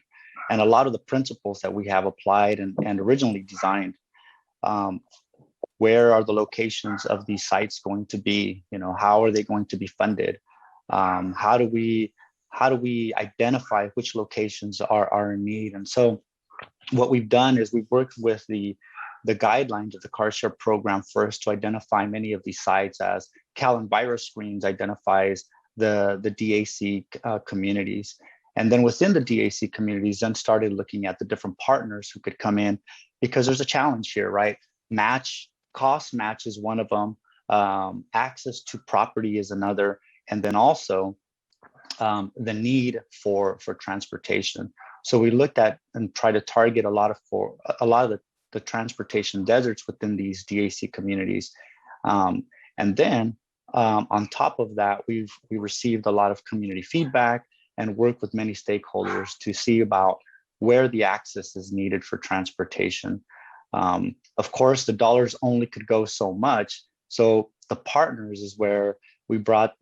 and a lot of the principles that we have applied and originally designed. Where are the locations of these sites going to be? You know, how are they going to be funded? How do we identify which locations are in need? And so what we've done is we've worked with the guidelines of the CarShare program first to identify many of these sites, as Cal Virus Screens identifies the DAC communities. And then within the DAC communities, then started looking at the different partners who could come in, because there's a challenge here, right? Cost match is one of them. Access to property is another. And then also the need for transportation. So we looked at and try to target a lot of the transportation deserts within these DAC communities. And then on top of that, we received a lot of community feedback and worked with many stakeholders to see about where the access is needed for transportation. Of course, the dollars only could go so much. So the partners is where we brought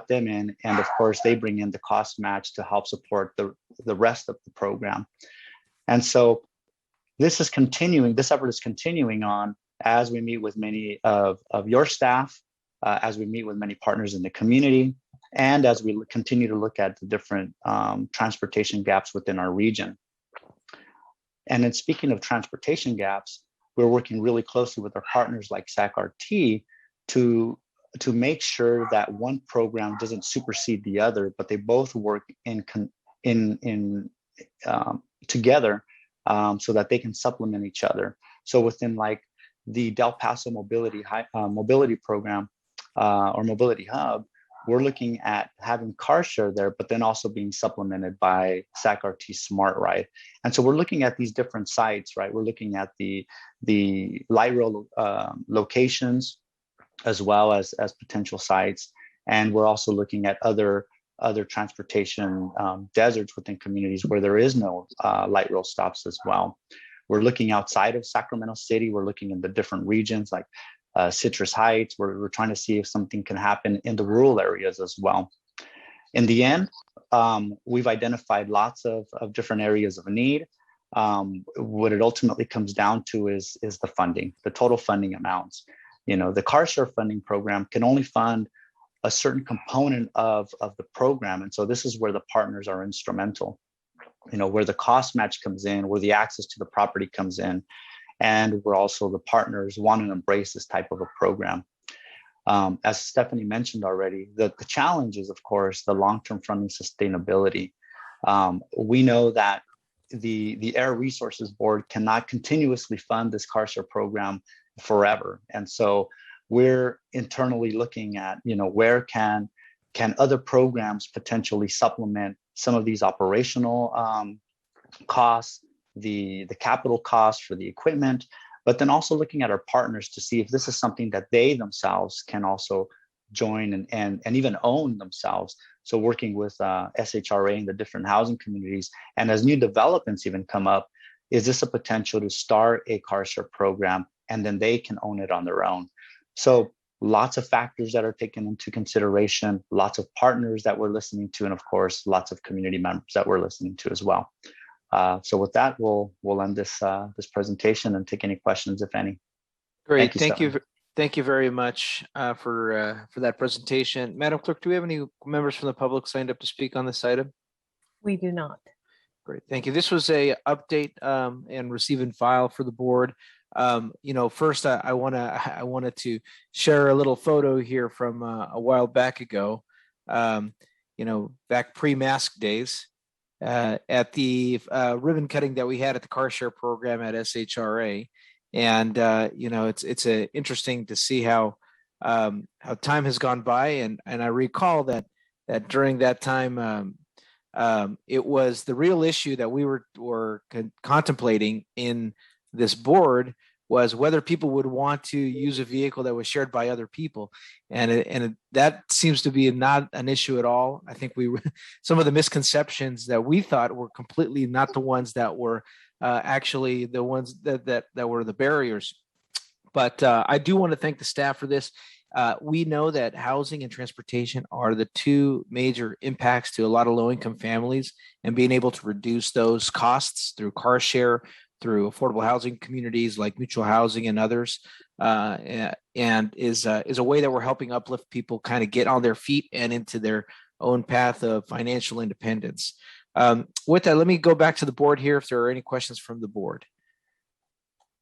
them in, and of course they bring in the cost match to help support the rest of the program. And so this effort is continuing on as we meet with many of your staff, as we meet with many partners in the community, and as we continue to look at the different transportation gaps within our region. And then speaking of transportation gaps, we're working really closely with our partners like SAC-RT to make sure that one program doesn't supersede the other, but they both work together so that they can supplement each other. So within like the Del Paso mobility program or mobility hub, we're looking at having CarShare there, but then also being supplemented by SAC-RT Smart Ride. And so we're looking at these different sites, right? We're looking at the light rail locations as well as potential sites. And we're also looking at other transportation deserts within communities where there is no light rail stops as well. We're looking outside of Sacramento City. We're looking in the different regions like Citrus Heights. We're trying to see if something can happen in the rural areas as well. In the end, we've identified lots of different areas of need. What it ultimately comes down to is the funding, the total funding amounts. The car share funding program can only fund a certain component of the program. And so this is where the partners are instrumental, where the cost match comes in, where the access to the property comes in, and where also the partners want to embrace this type of a program. As Stephanie mentioned already, the challenge is, of course, the long-term funding sustainability. We know that the Air Resources Board cannot continuously fund this car share program forever. And so we're internally looking at, where can other programs potentially supplement some of these operational costs, the capital costs for the equipment, but then also looking at our partners to see if this is something that they themselves can also join and even own themselves. So working with SHRA and the different housing communities, and as new developments even come up, is this a potential to start a car share program and then they can own it on their own? So lots of factors that are taken into consideration, lots of partners that we're listening to, and of course, lots of community members that we're listening to as well. So with that, we'll end this presentation and take any questions, if any. Great, thank you very much for that presentation. Madam Clerk, do we have any members from the public signed up to speak on this item? We do not. Great, thank you. This was a update and receive and file for the board. First, I wanted to share a little photo here from a while back ago. Back pre-mask days. At the ribbon cutting that we had at the car share program at SHRA. And, it's interesting to see how time has gone by. And I recall that during that time, it was the real issue that we were contemplating in this board was whether people would want to use a vehicle that was shared by other people. And that seems to be not an issue at all. I think some of the misconceptions that we thought were completely not the ones that were actually the ones that were the barriers. But I do want to thank the staff for this. We know that housing and transportation are the two major impacts to a lot of low-income families, and being able to reduce those costs through car share, through affordable housing communities like mutual housing and others, and is a way that we're helping uplift people kind of get on their feet and into their own path of financial independence. With that, let me go back to the board here if there are any questions from the board.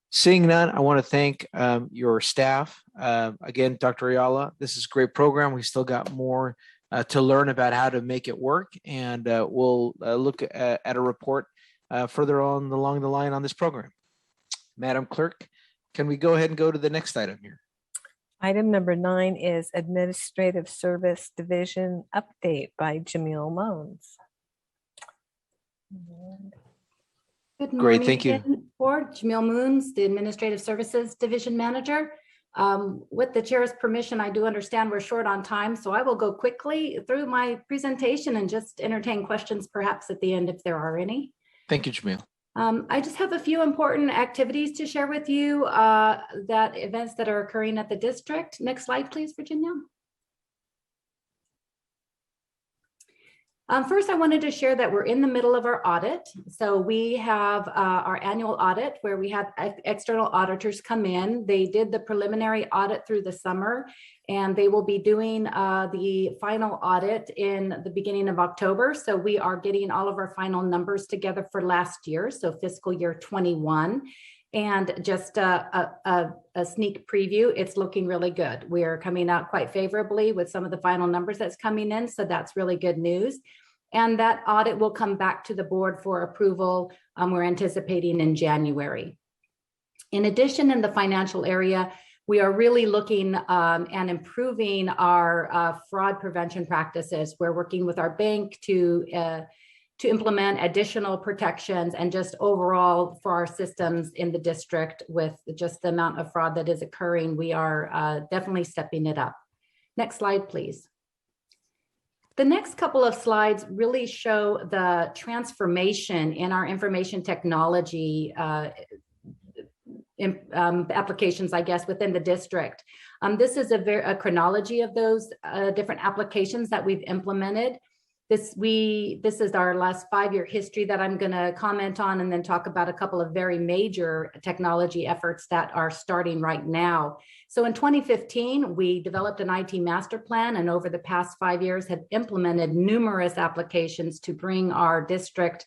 Seeing none, I want to thank your staff. Again, Dr. Ayala, this is a great program. We still got more to learn about how to make it work, and we'll look at a report further on along the line on this program. Madam Clerk, can we go ahead and go to the next item here? Item number 9 is Administrative Service Division Update by Jamil Moans. Good morning. Great, thank you. Again, Board, Jamil Moons, the Administrative Services Division Manager. With the chair's permission, I do understand we're short on time, so I will go quickly through my presentation and just entertain questions perhaps at the end if there are any. Thank you, Jamil. I just have a few important activities to share with you, events that are occurring at the district. Next slide, please, Virginia. First, I wanted to share that we're in the middle of our audit. So we have our annual audit where we have external auditors come in. They did the preliminary audit through the summer, and they will be doing the final audit in the beginning of October. So we are getting all of our final numbers together for last year, so fiscal year 21. And just a sneak preview, it's looking really good. We're coming out quite favorably with some of the final numbers that's coming in, so that's really good news. And that audit will come back to the board for approval. We're anticipating in January. In addition, in the financial area, we are really looking and improving our fraud prevention practices. We're working with our bank to implement additional protections and just overall for our systems in the district with just the amount of fraud that is occurring. We are definitely stepping it up. Next slide, please. The next couple of slides really show the transformation in our information technology applications, I guess, within the district. This is a chronology of those different applications that we've implemented. This is our last 5-year history that I'm going to comment on, and then talk about a couple of very major technology efforts that are starting right now. So in 2015, we developed an IT master plan, and over the past 5 years have implemented numerous applications to bring our district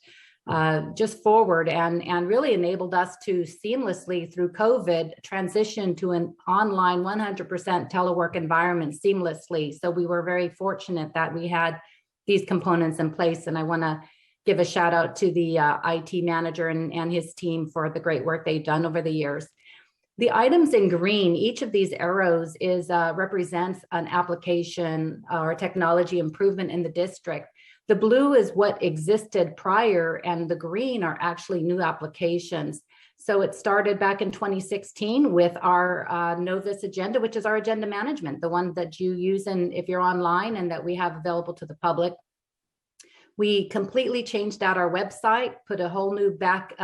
just forward, and really enabled us to seamlessly through COVID transition to an online 100% telework environment seamlessly. So we were very fortunate that we had these components in place, and I want to give a shout out to the IT manager and his team for the great work they've done over the years. The items in green, each of these arrows represents an application or technology improvement in the district. The blue is what existed prior, and the green are actually new applications. So it started back in 2016 with our Novus agenda, which is our agenda management, the one that you use if you're online and that we have available to the public. We completely changed out our website, put a whole new back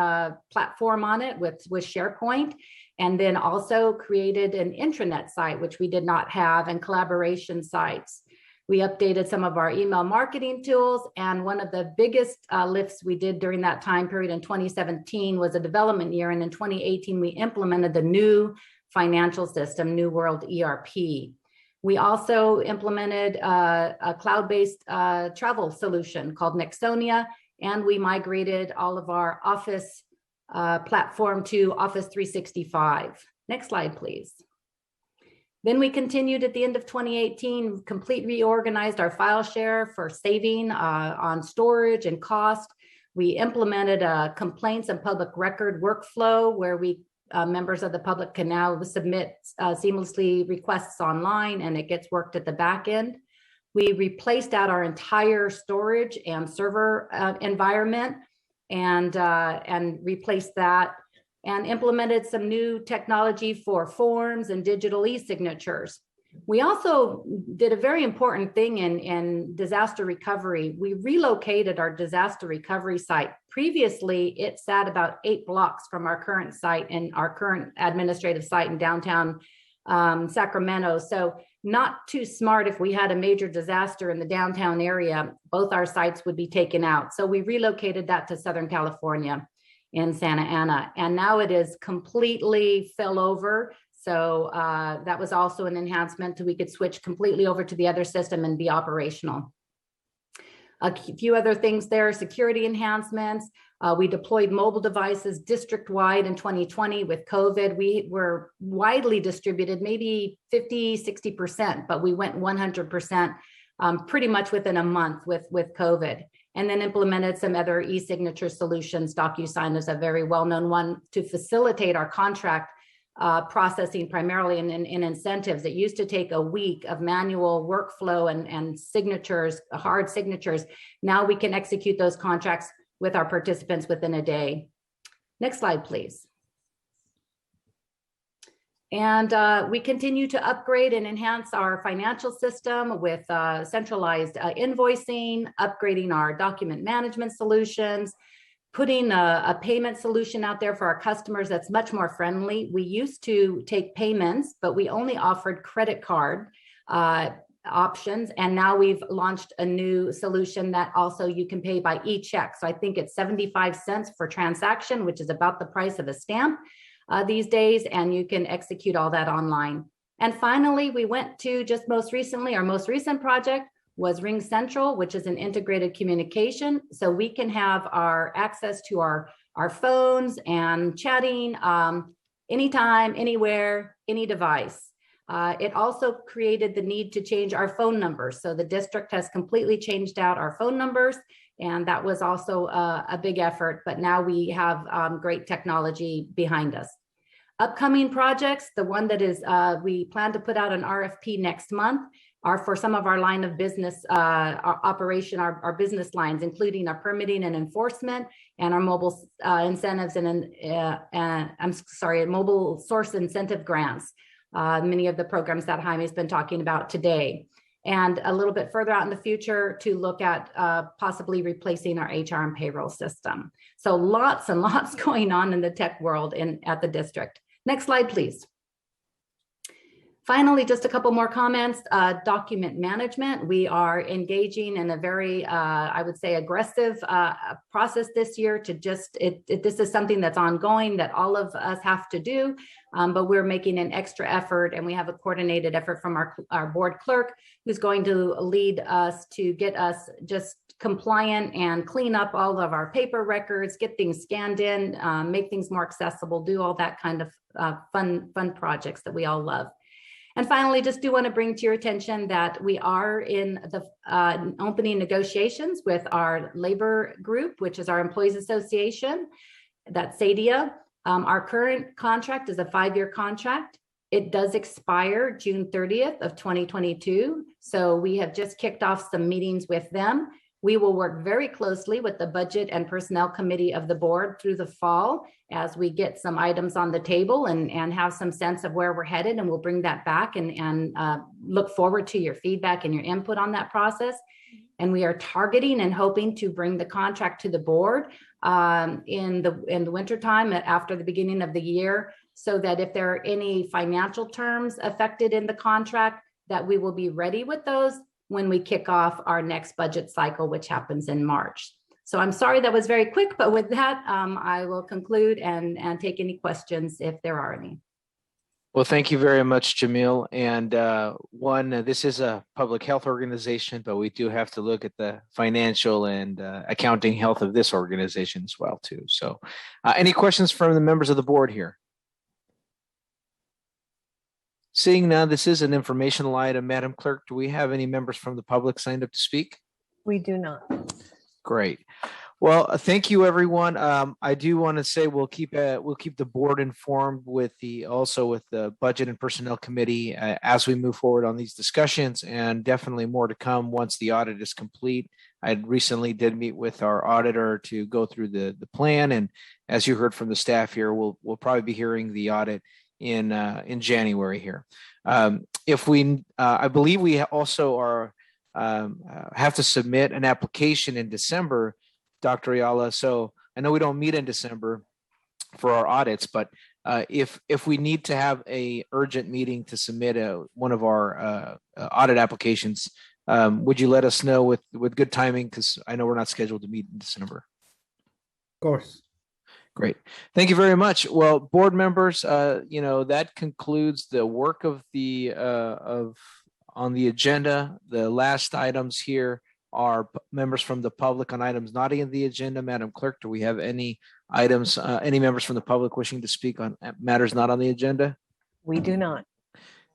platform on it with SharePoint, and then also created an intranet site, which we did not have, and collaboration sites. We updated some of our email marketing tools, and one of the biggest lifts we did during that time period in 2017 was a development year, and in 2018 we implemented the new financial system, New World ERP. We also implemented a cloud-based travel solution called Nexonia, and we migrated all of our Office platform to Office 365. Next slide, please. Then we continued at the end of 2018, completely reorganized our file share for saving on storage and cost. We implemented a complaints and public record workflow where members of the public can now submit seamlessly requests online, and it gets worked at the back end. We replaced out our entire storage and server environment and replaced that, and implemented some new technology for forms and digital e-signatures. We also did a very important thing in disaster recovery. We relocated our disaster recovery site. Previously, it sat about 8 blocks from our current site and our current administrative site in downtown Sacramento. So not too smart if we had a major disaster in the downtown area, both our sites would be taken out. So we relocated that to Southern California in Santa Ana, and now it is completely fill over. So that was also an enhancement so we could switch completely over to the other system and be operational. A few other things there, security enhancements. We deployed mobile devices district-wide in 2020 with COVID. We were widely distributed, maybe 50, 60%, but we went 100% pretty much within a month with COVID. And then implemented some other e-signature solutions. DocuSign is a very well-known one to facilitate our contract processing primarily in incentives. It used to take a week of manual workflow and signatures, hard signatures. Now we can execute those contracts with our participants within a day. Next slide, please. And we continue to upgrade and enhance our financial system with centralized invoicing, upgrading our document management solutions, putting a payment solution out there for our customers that's much more friendly. We used to take payments, but we only offered credit card options. And now we've launched a new solution that also you can pay by e-check. So I think it's 75 cents per transaction, which is about the price of a stamp these days, and you can execute all that online. And finally, we went to just most recently, our most recent project was Ring Central, which is an integrated communication. So we can have our access to our phones and chatting anytime, anywhere, any device. It also created the need to change our phone numbers. So the district has completely changed out our phone numbers, and that was also a big effort, but now we have great technology behind us. Upcoming projects, the one that is, we plan to put out an RFP next month, are for some of our line of business operation, our business lines, including our permitting and enforcement and our mobile incentives mobile source incentive grants, many of the programs that Jaime's been talking about today. And a little bit further out in the future to look at possibly replacing our HR and payroll system. So lots and lots going on in the tech world at the district. Next slide, please. Finally, just a couple more comments. Document management. We are engaging in a very, I would say, aggressive process this year to just, this is something that's ongoing that all of us have to do, but we're making an extra effort, and we have a coordinated effort from our board clerk, who's going to lead us to get us just compliant and clean up all of our paper records, get things scanned in, make things more accessible, do all that kind of fun projects that we all love. And finally, just do want to bring to your attention that we are in the opening negotiations with our labor group, which is our Employees Association, that's SADIA. Our current contract is a 5-year contract. It does expire June 30th of 2022. So we have just kicked off some meetings with them. We will work very closely with the Budget and Personnel Committee of the board through the fall as we get some items on the table and have some sense of where we're headed, and we'll bring that back and look forward to your feedback and your input on that process. And we are targeting and hoping to bring the contract to the board in the wintertime after the beginning of the year, so that if there are any financial terms affected in the contract, that we will be ready with those when we kick off our next budget cycle, which happens in March. So I'm sorry that was very quick, but with that, I will conclude and take any questions if there are any. Well, thank you very much, Jamil. And this is a public health organization, but we do have to look at the financial and accounting health of this organization as well, too. So any questions from the members of the board here? Seeing none, this is an informational item. Madam Clerk, do we have any members from the public signed up to speak? We do not. Great. Well, thank you, everyone. I do want to say we'll keep the board informed with the Budget and Personnel Committee as we move forward on these discussions, and definitely more to come once the audit is complete. I recently did meet with our auditor to go through the plan, and as you heard from the staff here, we'll probably be hearing the audit in January here. I believe we also have to submit an application in December, Dr. Ayala. So I know we don't meet in December for our audits, but if we need to have a urgent meeting to submit one of our audit applications, would you let us know with good timing? Because I know we're not scheduled to meet in December. Of course. Great. Thank you very much. Well, board members, that concludes the work of on the agenda. The last items here are members from the public on items not in the agenda. Madam Clerk, do we have any items, any members from the public wishing to speak on matters not on the agenda? We do not.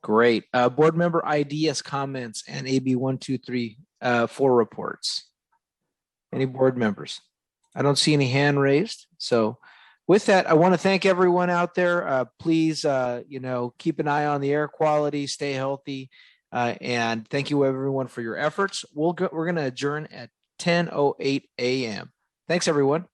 Great. Board member ideas, comments, and AB 123 reports. Any board members? I don't see any hand raised. So with that, I want to thank everyone out there. Please, keep an eye on the air quality, stay healthy, and thank you everyone for your efforts. We're going to adjourn at 10:08 a.m. Thanks, everyone.